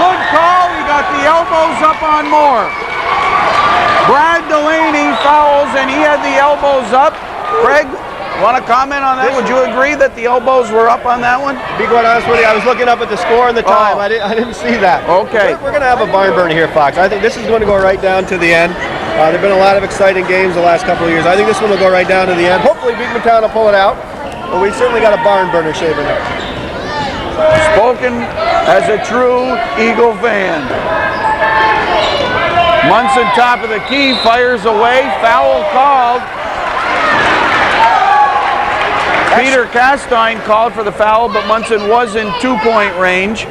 S1: Good call, he got the elbows up on Moore. Brad Delaney fouls, and he had the elbows up. Craig, want to comment on that? Would you agree that the elbows were up on that one?
S3: To be quite honest with you, I was looking up at the score and the time. I didn't see that.
S1: Okay.
S3: We're going to have a barn burner here, Fox. I think this is going to go right down to the end. There have been a lot of exciting games the last couple of years. I think this one will go right down to the end. Hopefully Beekmantown will pull it out. But we certainly got a barn burner shaving up.
S1: Spoken as a true Eagle fan. Munson, top of the key, fires away. Foul called. Peter Castine called for the foul, but Munson was in 2-point range.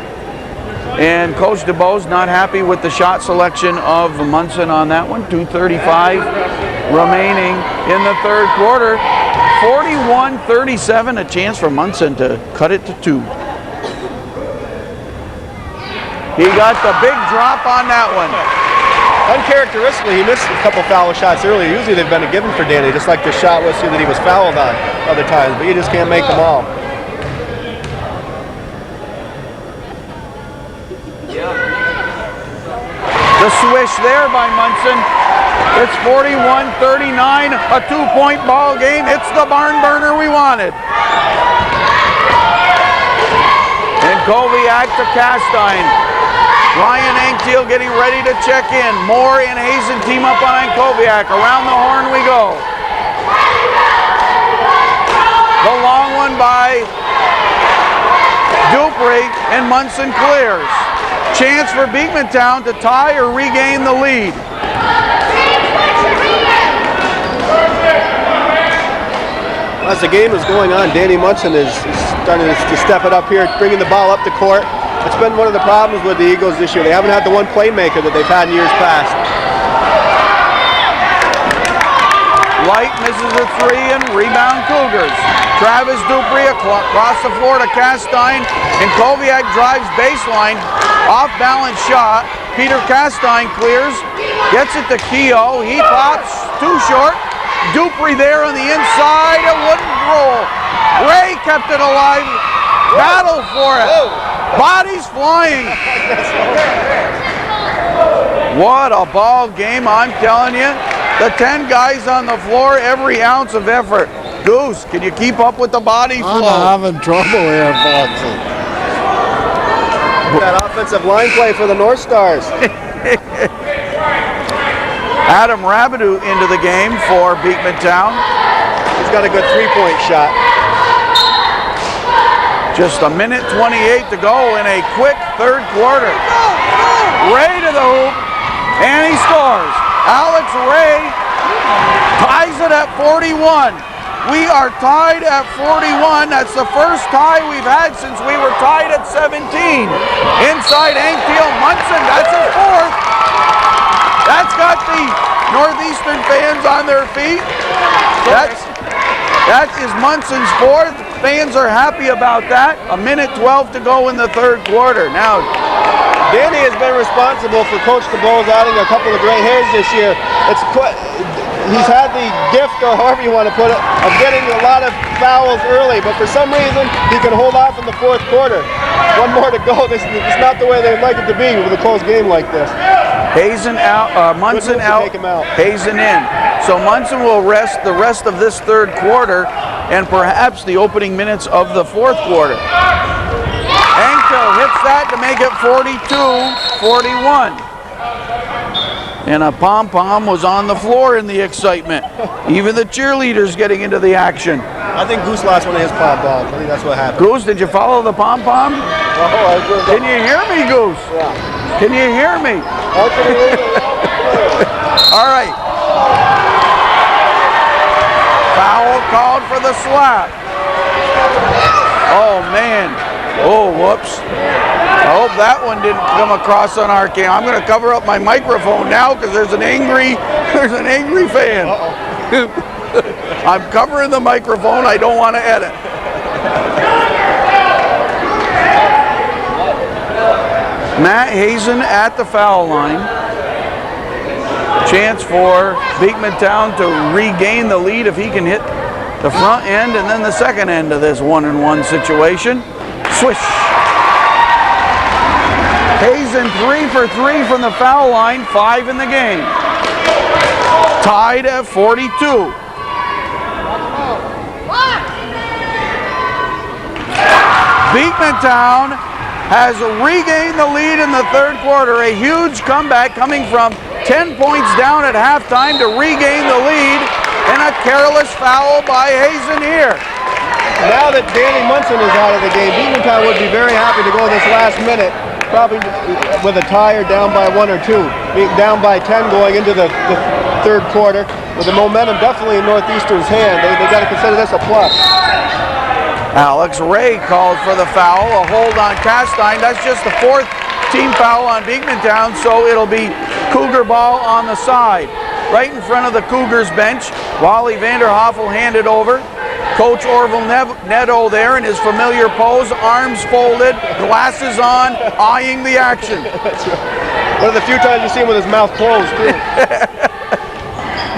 S1: And Coach DeBoe's not happy with the shot selection of Munson on that one. 2:35 remaining in the third quarter. 41-37, a chance for Munson to cut it to 2. He got the big drop on that one.
S3: Uncharacteristically, he missed a couple foul shots earlier. Usually they've been a given for Danny, just like the shot was that he was fouled on other times, but you just can't make them all.
S1: The swish there by Munson. It's 41-39, a 2-point ball game. It's the barn burner we wanted. And Koviak to Castine. Ryan Anktiel getting ready to check in. Moore and Hazen team up behind Koviak. Around the horn we go. The long one by Dupree, and Munson clears. Chance for Beekmantown to tie or regain the lead.
S3: As the game is going on, Danny Munson is starting to step it up here, bringing the ball up the court. It's been one of the problems with the Eagles this year. They haven't had the one playmaker that they've had in years past.
S1: Light misses a 3 and rebound Cougars. Travis Dupree across the floor to Castine, and Koviak drives baseline. Off balance shot. Peter Castine clears, gets it to Keogh. He pops, too short. Dupree there on the inside, it wouldn't roll. Ray kept it alive. Battle for it. Bodies flying. What a ball game, I'm telling you. The 10 guys on the floor, every ounce of effort. Goose, can you keep up with the body flow?
S2: I'm having trouble here, Foxy.
S3: That offensive line play for the North Stars.
S1: Adam Rabideau into the game for Beekmantown.
S3: He's got a good 3-point shot.
S1: Just a minute 28 to go in a quick third quarter. Ray to the hoop, and he scores. Alex Ray ties it at 41. We are tied at 41. That's the first tie we've had since we were tied at 17. Inside Anktiel Munson, that's his fourth. That's got the Northeastern fans on their feet. That is Munson's fourth. Fans are happy about that. 1:12 to go in the third quarter. Now,
S3: Danny has been responsible for Coach DeBose adding a couple of gray hairs this year. He's had the gift, or however you want to put it, of getting a lot of fouls early, but for some reason he can hold off in the fourth quarter. One more to go. This is not the way they'd like it to be with a close game like this.
S1: Hazen out, Munson out, Hazen in. So Munson will rest the rest of this third quarter and perhaps the opening minutes of the fourth quarter. Ankle hits that to make it 42-41. And a pom-pom was on the floor in the excitement. Even the cheerleaders getting into the action.
S3: I think Goose lost one of his pom-poms. I think that's what happened.
S1: Goose, did you follow the pom-pom? Can you hear me, Goose?
S2: Yeah.
S1: Can you hear me? All right. Foul called for the slap. Oh, man. Oh, whoops. I hope that one didn't come across on our cam. I'm going to cover up my microphone now because there's an angry fan. I'm covering the microphone. I don't want to edit. Matt Hazen at the foul line. Chance for Beekmantown to regain the lead if he can hit the front end and then the second end of this 1-and-1 situation. Swish. Hazen 3 for 3 from the foul line, 5 in the game. Tied at 42. Beekmantown has regained the lead in the third quarter. A huge comeback coming from 10 points down at halftime to regain the lead, and a careless foul by Hazen here.
S3: Now that Danny Munson is out of the game, Beekmantown would be very happy to go this last minute, probably with a tie or down by 1 or 2. Being down by 10 going into the third quarter, with the momentum definitely in Northeastern's hand. They got to consider this a plus.
S1: Alex Ray called for the foul, a hold on Castine. That's just the fourth team foul on Beekmantown, so it'll be Cougar ball on the side. Right in front of the Cougars bench, Wally Vanderhoff will hand it over. Coach Orville Neto there in his familiar pose, arms folded, glasses on, eyeing the action.
S3: That's right. One of the few times you see him with his mouth closed, too.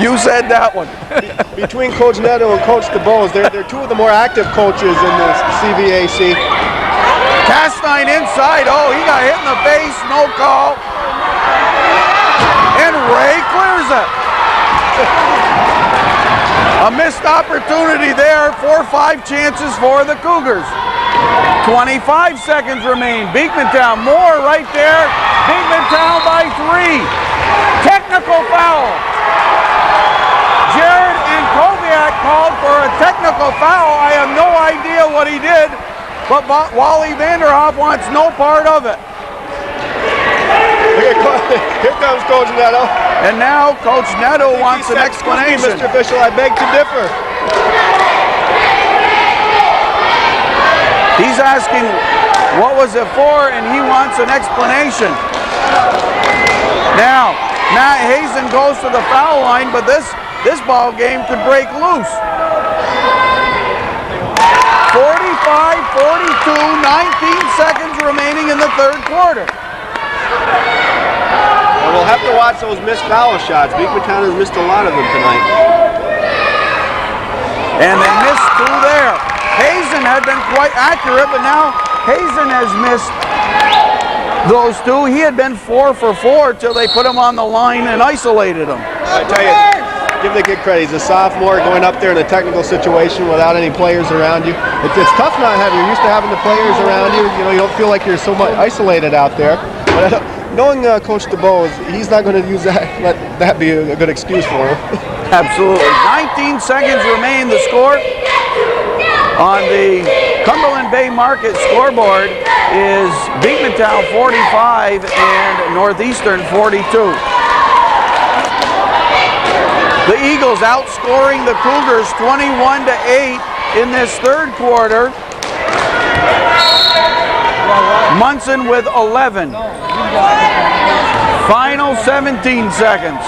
S1: You said that one.
S3: Between Coach Neto and Coach DeBose, they're two of the more active coaches in the CVAC.
S1: Castine inside. Oh, he got hit in the face. No call. And Ray clears it. A missed opportunity there. 4 or 5 chances for the Cougars. 25 seconds remain. Beekmantown more right there. Beekmantown by 3. Technical foul. Jared and Koviak called for a technical foul. I have no idea what he did, but Wally Vanderhoff wants no part of it.
S3: Here comes Coach Neto.
S1: And now Coach Neto wants an explanation.
S3: Mr. Official, I beg to differ.
S1: He's asking what was it for, and he wants an explanation. Now, Matt Hazen goes to the foul line, but this ball game could break loose. 45-42, 19 seconds remaining in the third quarter.
S3: And we'll have to watch those missed foul shots. Beekmantown has missed a lot of them tonight.
S1: And they missed 2 there. Hazen had been quite accurate, but now Hazen has missed those 2. He had been 4 for 4 till they put him on the line and isolated him.
S3: I tell you, give the kid credit. He's a sophomore going up there in a technical situation without any players around you. It's tough not having. You're used to having the players around you. You know, you don't feel like you're so much isolated out there. But knowing Coach DeBose, he's not going to use that. Let that be a good excuse for him.
S1: Absolutely. 19 seconds remain. The score on the Cumberland Bay Market scoreboard is Beekmantown 45 and Northeastern 42. The Eagles outscoring the Cougars 21-8 in this third quarter. Munson with 11. Final 17 seconds.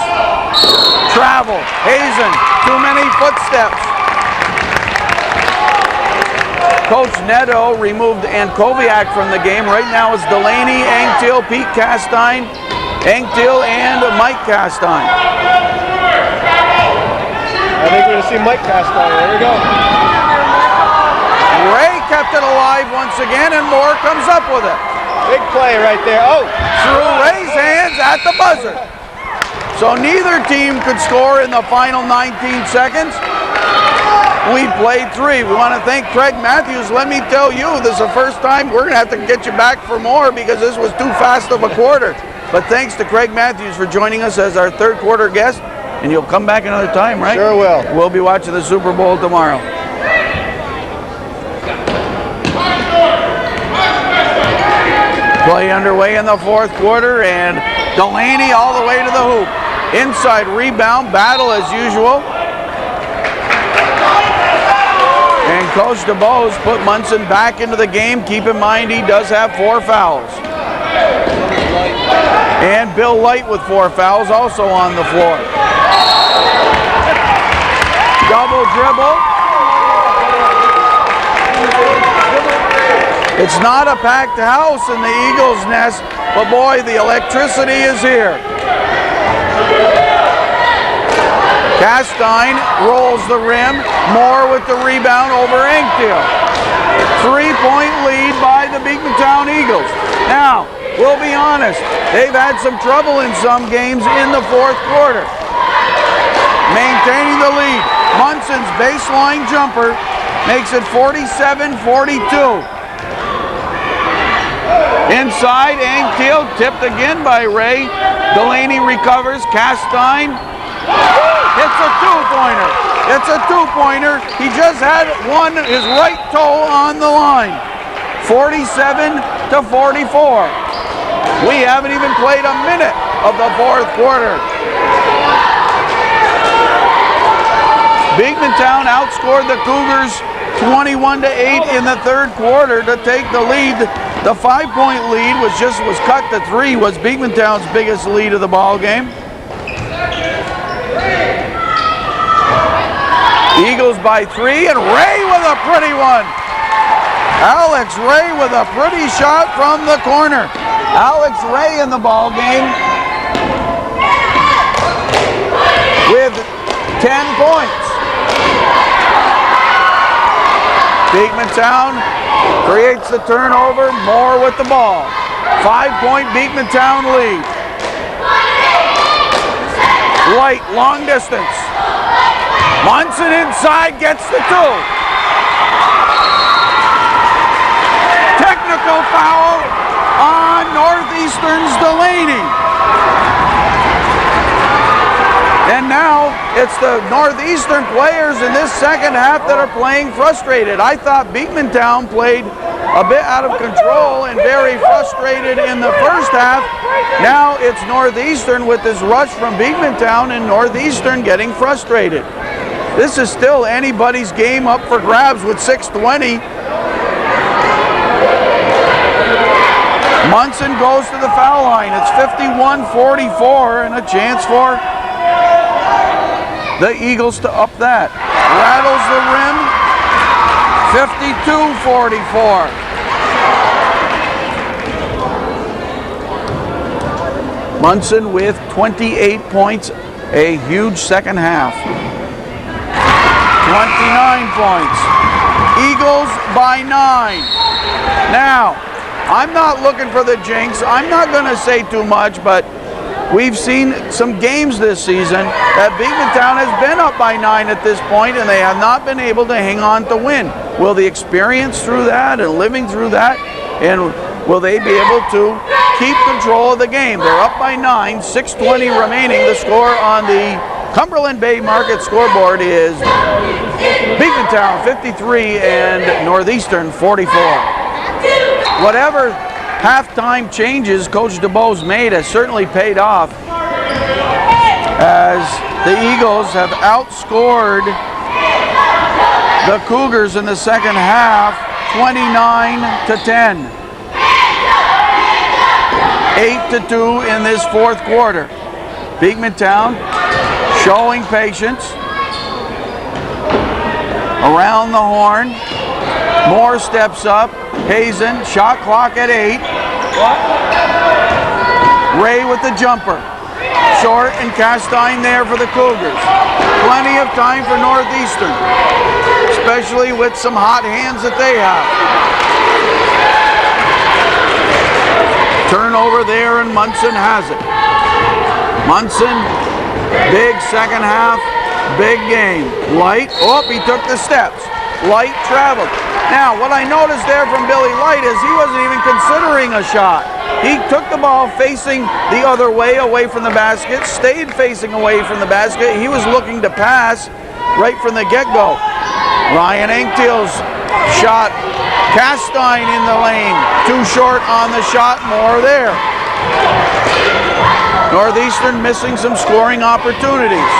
S1: Travel. Hazen. Too many footsteps. Coach Neto removed CVAC from the game. Right now it's Delaney, Angtil, Pete Castine, Angtil, and Mike Castine.
S3: I think we're going to see Mike Castine. There we go.
S1: Ray kept it alive once again, and Moore comes up with it.
S3: Big play right there. Oh!
S1: Through Ray's hands at the buzzer. So neither team could score in the final 19 seconds. We played 3. We want to thank Craig Matthews. Let me tell you, this is the first time we're going to have to get you back for more because this was too fast of a quarter. But thanks to Craig Matthews for joining us as our third quarter guest. And you'll come back another time, right?
S3: Sure will.
S1: We'll be watching the Super Bowl tomorrow. Play underway in the fourth quarter, and Delaney all the way to the hoop. Inside rebound, battle as usual. And Coach DeBose put Munson back into the game. Keep in mind he does have 4 fouls. And Bill Light with 4 fouls also on the floor. Double dribble. It's not a packed house in the Eagles' nest, but boy, the electricity is here. Castine rolls the rim. Moore with the rebound over Angtil. 3-point lead by the Beekmantown Eagles. Now, we'll be honest, they've had some trouble in some games in the fourth quarter. Maintaining the lead. Munson's baseline jumper makes it 47-42. Inside, Angtil tipped again by Ray. Delaney recovers. Castine hits a 2-pointer. It's a 2-pointer. He just had his right toe on the line. 47-44. We haven't even played a minute of the fourth quarter. Beekmantown outscored the Cougars 21-8 in the third quarter to take the lead. The 5-point lead was cut to 3, was Beekmantown's biggest lead of the ball game. Eagles by 3, and Ray with a pretty one. Alex Ray with a pretty shot from the corner. Alex Ray in the ball game with 10 points. Beekmantown creates the turnover. Moore with the ball. 5-point Beekmantown lead. Light, long distance. Munson inside, gets the 2. Technical foul on Northeastern's Delaney. And now it's the Northeastern players in this second half that are playing frustrated. I thought Beekmantown played a bit out of control and very frustrated in the first half. Now it's Northeastern with this rush from Beekmantown, and Northeastern getting frustrated. This is still anybody's game up for grabs with 6:20. Munson goes to the foul line. It's 51-44 and a chance for the Eagles to up that. Rattles the rim. 52-44. Munson with 28 points. A huge second half. 29 points. Eagles by 9. Now, I'm not looking for the jinx. I'm not going to say too much, but we've seen some games this season that Beekmantown has been up by 9 at this point, and they have not been able to hang on to win. Will the experience through that and living through that, and will they be able to keep control of the game? They're up by 9, 6:20 remaining. The score on the Cumberland Bay Market scoreboard is Beekmantown 53 and Northeastern 44. Whatever halftime changes Coach DeBose made has certainly paid off, as the Eagles have outscored the Cougars in the second half 29-10. 8-2 in this fourth quarter. Beekmantown showing patience. Around the horn. Moore steps up. Hazen, shot clock at 8. Ray with the jumper. Short and Castine there for the Cougars. Plenty of time for Northeastern, especially with some hot hands that they have. Turnover there, and Munson has it. Munson, big second half, big game. Light, oh, he took the steps. Light traveled. Now, what I noticed there from Billy Light is he wasn't even considering a shot. He took the ball facing the other way, away from the basket, stayed facing away from the basket. He was looking to pass right from the get-go. Ryan Engteel's shot, Castine in the lane. Too short on the shot, more there. Northeastern missing some scoring opportunities.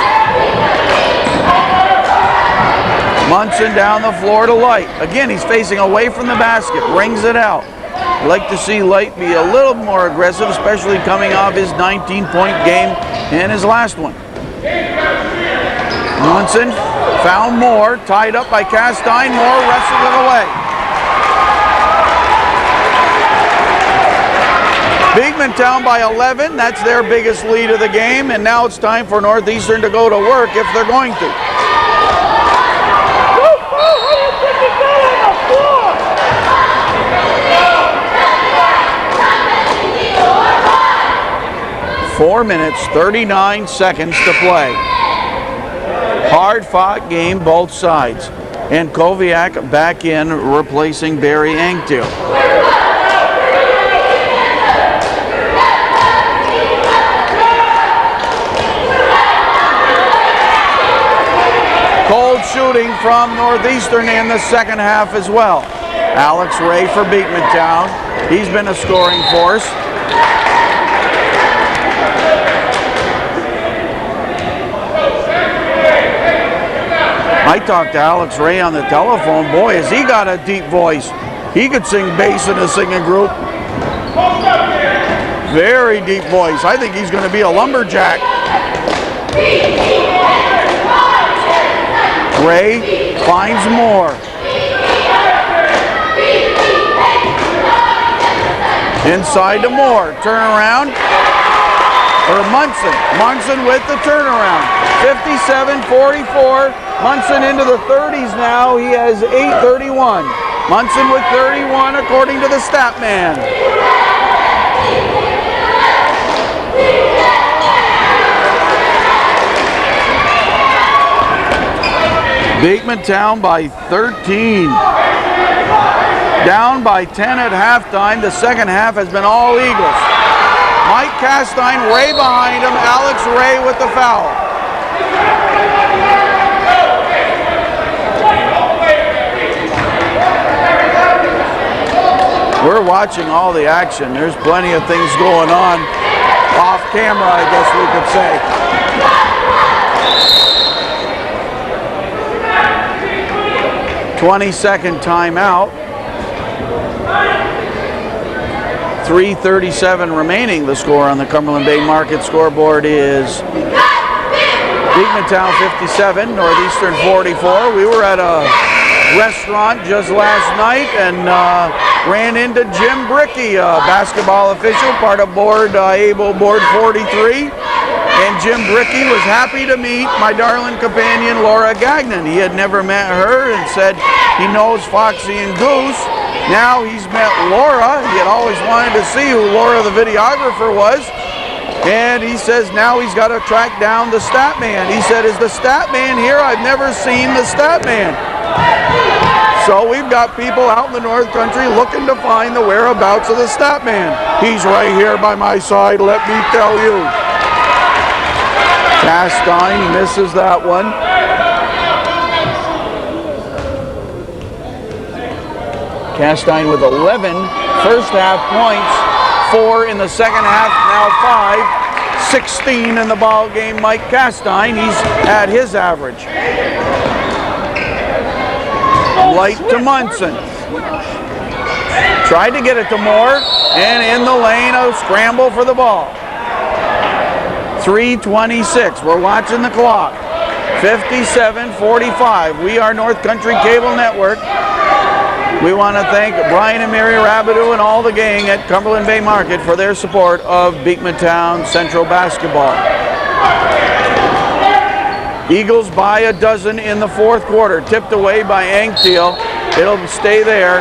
S1: Munson down the floor to Light. Again, he's facing away from the basket, rings it out. I'd like to see Light be a little more aggressive, especially coming off his 19-point game and his last one. Munson found Moore, tied up by Castine. Moore wrestled it away. Beekmantown by 11. That's their biggest lead of the game, and now it's time for Northeastern to go to work if they're going to. Four minutes, 39 seconds to play. Hard-fought game, both sides. And CVAC back in, replacing Barry Engteel. Cold shooting from Northeastern in the second half as well. Alex Ray for Beekmantown. He's been a scoring force. I talked to Alex Ray on the telephone. Boy, has he got a deep voice. He could sing bass in a singing group. Very deep voice. I think he's going to be a lumberjack. Ray finds Moore. Inside to Moore. Turnaround. For Munson. Munson with the turnaround. 57-44. Munson into the 30s now. He has 8:31. Munson with 31 according to the stat man. Beekmantown by 13. Down by 10 at halftime. The second half has been all Eagles. Mike Castine, Ray behind him. Alex Ray with the foul. We're watching all the action. There's plenty of things going on off camera, I guess we could say. "20-second timeout. 3:37 remaining. The score on the Cumberland Bay Market scoreboard is Beekmantown 57, Northeastern 44. We were at a restaurant just last night and ran into Jim Bricky, a basketball official, part of Able Board 43. And Jim Bricky was happy to meet my darling companion, Laura Gagnon. He had never met her and said he knows Foxy and Goose. Now he's met Laura. He had always wanted to see who Laura the videographer was. And he says now he's got to track down the stat man. He said, "Is the stat man here? I've never seen the stat man." So we've got people out in the North Country looking to find the whereabouts of the stat man. He's right here by my side, let me tell you. Castine misses that one. Castine with 11 first half points, 4 in the second half, now 5. 16 in the ball game, Mike Castine. He's at his average. Light to Munson. Tried to get it to Moore. and in the lane, a scramble for the ball. 3:26, we're watching the clock. 57-45, we are North Country Cable Network. We want to thank Brian and Mary Rabideau and all the gang at Cumberland Bay Market for their support of Beekmantown Central basketball. Eagles by a dozen in the fourth quarter, tipped away by Anktiel. It'll stay there.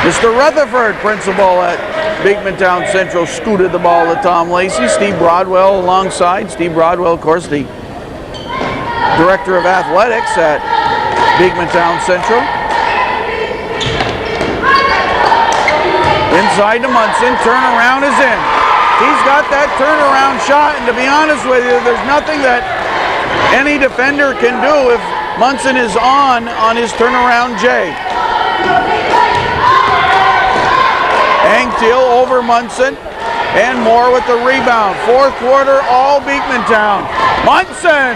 S1: Mr. Rutherford, principal at Beekmantown Central, scooted the ball to Tom Lacey. Steve Broadwell alongside. Steve Broadwell, of course, the director of athletics at Beekmantown Central. Inside to Munson, turnaround is in. He's got that turnaround shot, and to be honest with you, there's nothing that any defender can do if Munson is on his turnaround J. Anktiel over Munson, and Moore with the rebound. Fourth quarter, all Beekmantown. Munson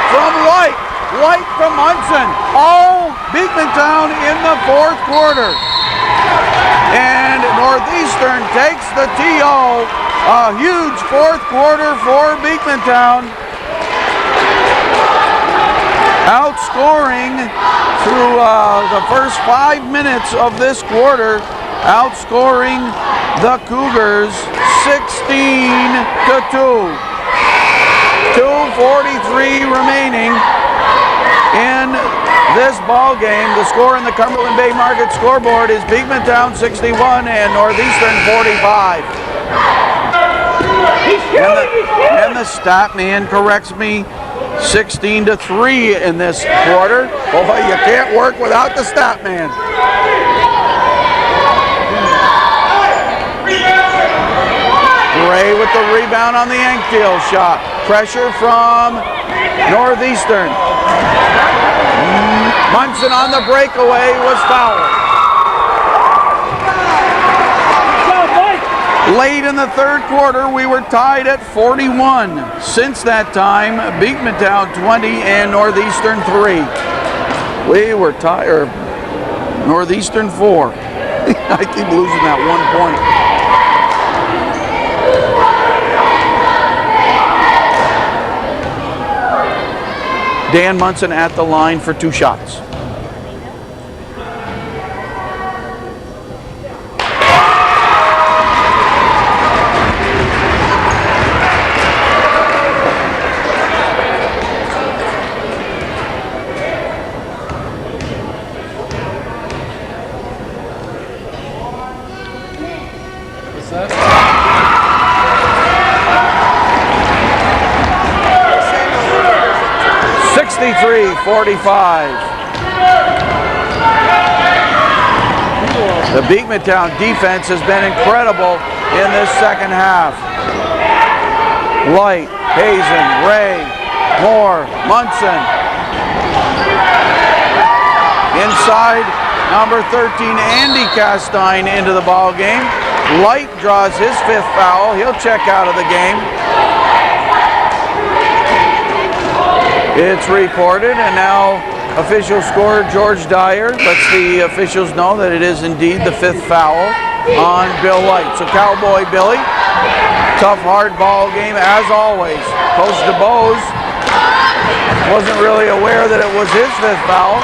S1: from White. White from Munson. All Beekmantown in the fourth quarter. And Northeastern takes the TO. A huge fourth quarter for Beekmantown. Outscoring through the first 5 minutes of this quarter, outscoring the Cougars 16-2. 2:43 remaining in this ball game. The score in the Cumberland Bay Market scoreboard is Beekmantown 61 and Northeastern 45. And the stat man corrects me, 16-3 in this quarter. Boy, you can't work without the stat man. Gray with the rebound on the Anktiel shot. Pressure from Northeastern. Munson on the breakaway was fouled. Late in the third quarter, we were tied at 41. Since that time, Beekmantown 20 and Northeastern 3. We were tied, or Northeastern 4. I keep losing that 1 point. Dan Munson at the line for 2 shots.
S4: What's that?
S1: 63-45. The Beekmantown defense has been incredible in this second half. Light, Hazen, Ray, Moore, Munson. Inside, number 13, Andy Castine into the ball game. Light draws his 5th foul. He'll check out of the game. It's reported, and now official scorer George Dyer lets the officials know that it is indeed the 5th foul on Bill Light. So Cowboy Billy, tough, hard ball game as always. Coach DeBose wasn't really aware that it was his 5th foul.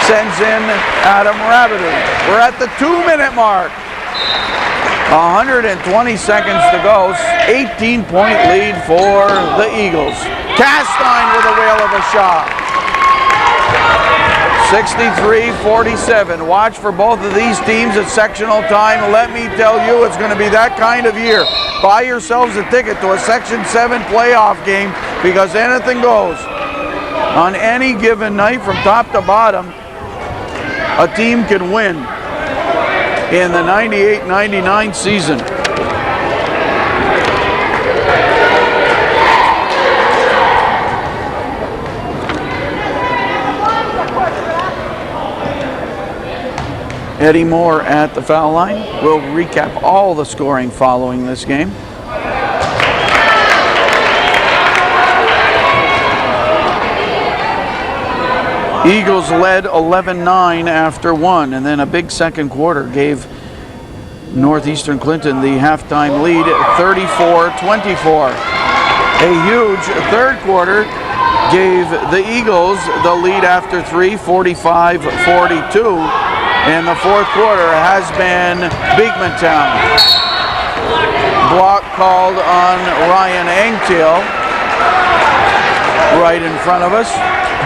S1: Sends in Adam Rabideau. We're at the 2-minute mark. 120 seconds to go. 18-point lead for the Eagles. Castine with a whale of a shot. 63-47. Watch for both of these teams at sectional time. Let me tell you, it's going to be that kind of year. Buy yourselves a ticket to a Section 7 playoff game, because anything goes. On any given night from top to bottom, a team can win in the 98-99 season. Eddie Moore at the foul line. We'll recap all the scoring following this game. Eagles led 11-9 after 1, and then a big second quarter gave Northeastern Clinton the halftime lead, 34-24. A huge third quarter gave the Eagles the lead after 3, 45-42. And the fourth quarter has been Beekmantown. Block called on Ryan Angtail right in front of us.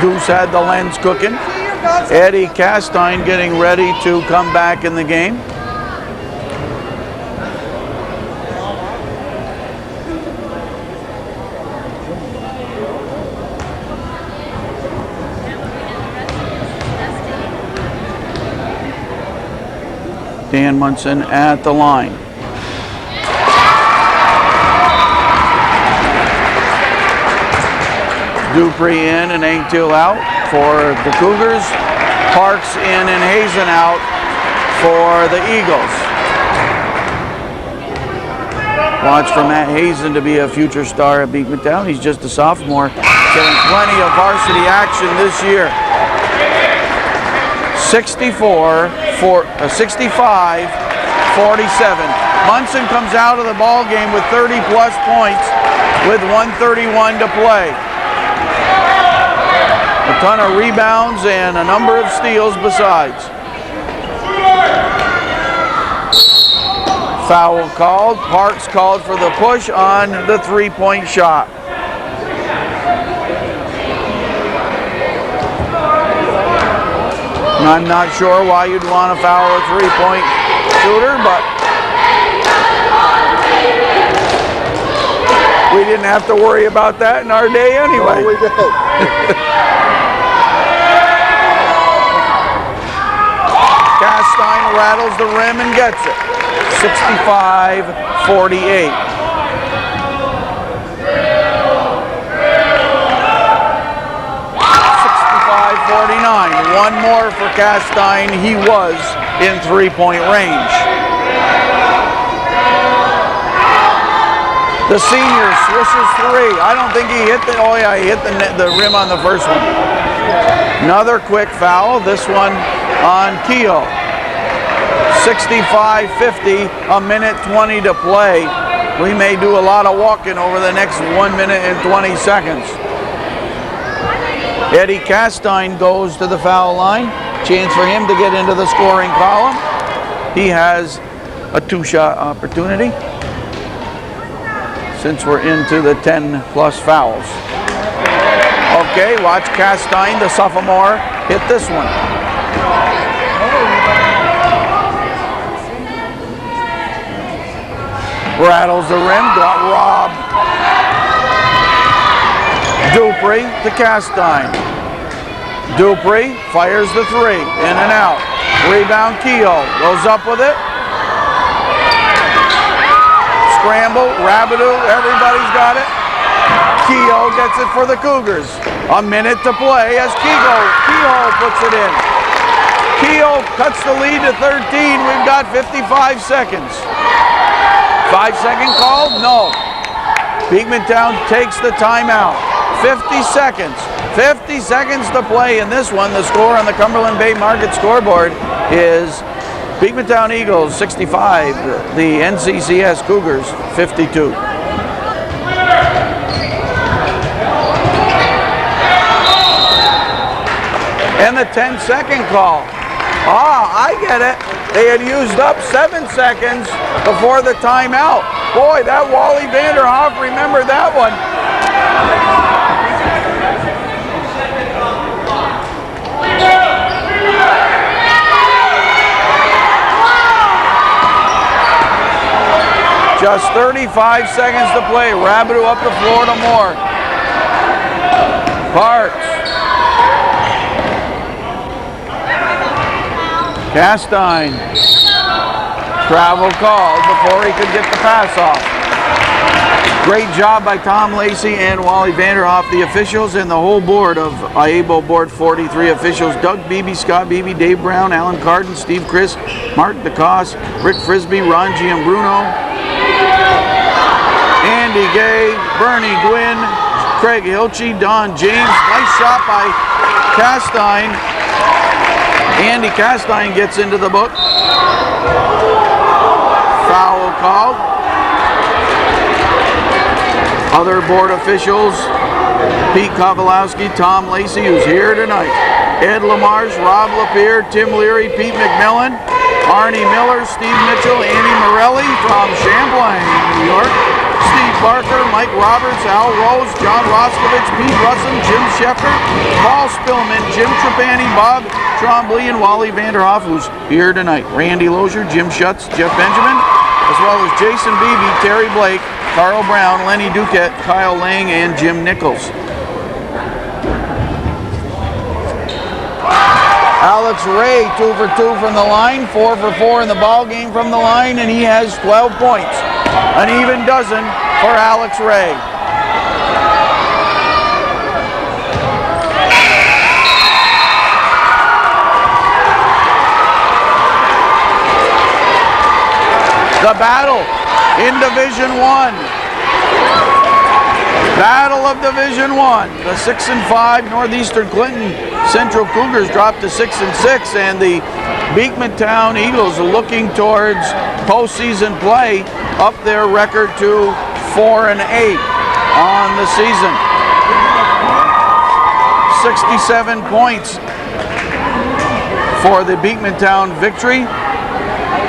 S1: Goose had the lens cooking. Eddie Castine getting ready to come back in the game. Dan Munson at the line. Dupree in and Angtail out for the Cougars. Parks in and Hazen out for the Eagles. Watch for Matt Hazen to be a future star at Beekmantown. He's just a sophomore, getting plenty of varsity action this year. 65-47. Munson comes out of the ball game with 30-plus points with 1:31 to play. A ton of rebounds and a number of steals besides. Foul called. Parks called for the push on the three-point shot. I'm not sure why you'd want to foul a three-point shooter, but we didn't have to worry about that in our day anyway.
S2: Oh, we did.
S1: Castine rattles the rim and gets it. 65-48. One more for Castine. He was in three-point range. The senior swishes three. I don't think he hit the. Oh yeah, he hit the rim on the first one. Another quick foul. This one on Keogh. 65-50. A minute 20 to play. We may do a lot of walking over the next 1 minute and 20 seconds. Eddie Castine goes to the foul line. Chance for him to get into the scoring column. He has a two-shot opportunity since we're into the 10-plus fouls. Okay, watch Castine, the sophomore, hit this one. Rattles the rim, got robbed. Dupree to Castine. Dupree fires the three, in and out. Rebound Keogh, goes up with it. Scramble, Rabideau, everybody's got it. Keogh gets it for the Cougars. A minute to play as Keogh puts it in. Keogh cuts the lead to 13. We've got 55 seconds. 5-second call? No. Beekmantown takes the timeout. 50 seconds. 50 seconds to play in this one. The score on the Cumberland Bay Market scoreboard is Beekmantown Eagles 65, the NCCS Cougars 52. And the 10-second call. I get it. They had used up 7 seconds before the timeout. Boy, that Wally Vanderhoff, remember that one. Just 35 seconds to play. Rabideau up the floor to Moore. Parks. Castine. Travel called before he could get the pass off. Great job by Tom Lacey and Wally Vanderhoff, the officials, and the whole board of IABO Board 43 officials. Doug Beebe, Scott Beebe, Dave Brown, Alan Carden, Steve Chris, Mark DeCoste, Rick Frisbee, Ron Giambruno, Andy Gay, Bernie Gwynn, Craig Hilchey, Don James. Nice shot by Castine. Andy Castine gets into the book. Foul called. Other board officials, Pete Kowalowski, Tom Lacey, who's here tonight. Ed Lamarche, Rob Lapierre, Tim Leary, Pete McMillan, Arnie Miller, Steve Mitchell, Andy Morelli from Champlain, New York. Steve Barker, Mike Roberts, Al Rose, John Roskovich, Pete Russin, Jim Shepard, Paul Spillman, Jim Trapani, Bob Trombley, and Wally Vanderhoff, who's here tonight. Randy Lozier, Jim Schutz, Jeff Benjamin, as well as Jason Beebe, Terry Blake, Carl Brown, Lenny Duquette, Kyle Lang, and Jim Nichols. Alex Ray, 2 for 2 from the line, 4 for 4 in the ball game from the line, and he has 12 points. An even dozen for Alex Ray. The battle in Division 1. Battle of Division 1. The 6-5 Northeastern Clinton Central Cougars dropped to 6-6, and the Beekmantown Eagles are looking towards postseason play, up their record to 4-8 on the season. 67 points for the Beekmantown victory.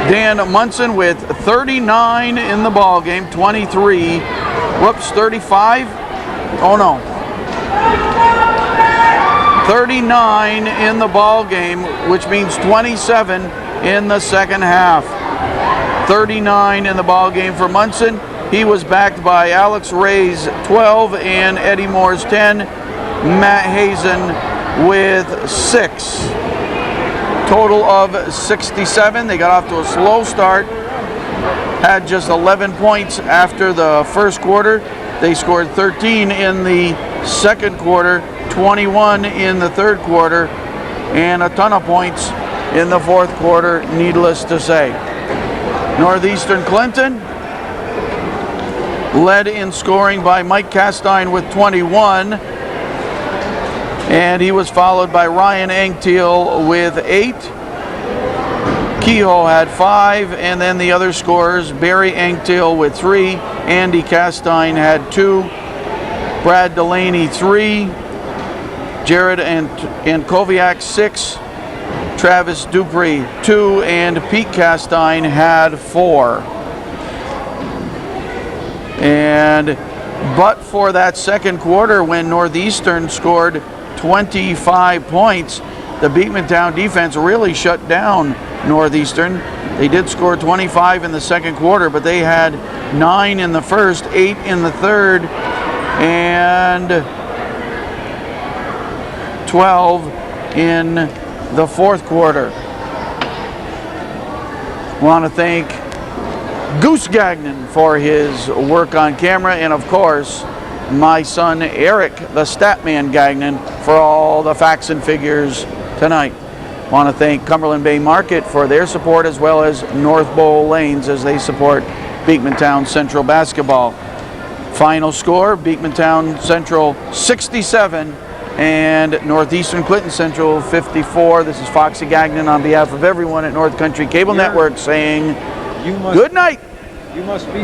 S1: Dan Munson with 39 in the ball game, 35. Oh no. 39 in the ball game, which means 27 in the second half. 39 in the ball game for Munson. He was backed by Alex Ray's 12 and Eddie Moore's 10. Matt Hazen with 6. Total of 67. They got off to a slow start. Had just 11 points after the first quarter. They scored 13 in the second quarter, 21 in the third quarter, and a ton of points in the fourth quarter, needless to say. Northeastern Clinton led in scoring by Mike Castine with 21, and he was followed by Ryan Angtiel with 8. Kehoe had 5, and then the other scorers, Barry Angtiel with 3, Andy Castine had 2, Brad Delaney 3, Jared and Koviak 6, Travis Dupree 2, and Pete Castine had 4. But for that second quarter, when Northeastern scored 25 points, the Beekmantown defense really shut down Northeastern. They did score 25 in the second quarter, but they had 9 in the first, 8 in the third, and 12 in the fourth quarter. Want to thank Goose Gagnon for his work on camera, and of course my son Eric, the Statman Gagnon, for all the facts and figures tonight. Want to thank Cumberland Bay Market for their support, as well as North Bowl Lanes as they support Beekmantown Central basketball. Final score, Beekmantown Central 67 and Northeastern Clinton Central 54. This is Foxy Gagnon on behalf of everyone at North Country Cable Network saying good night.
S4: You must be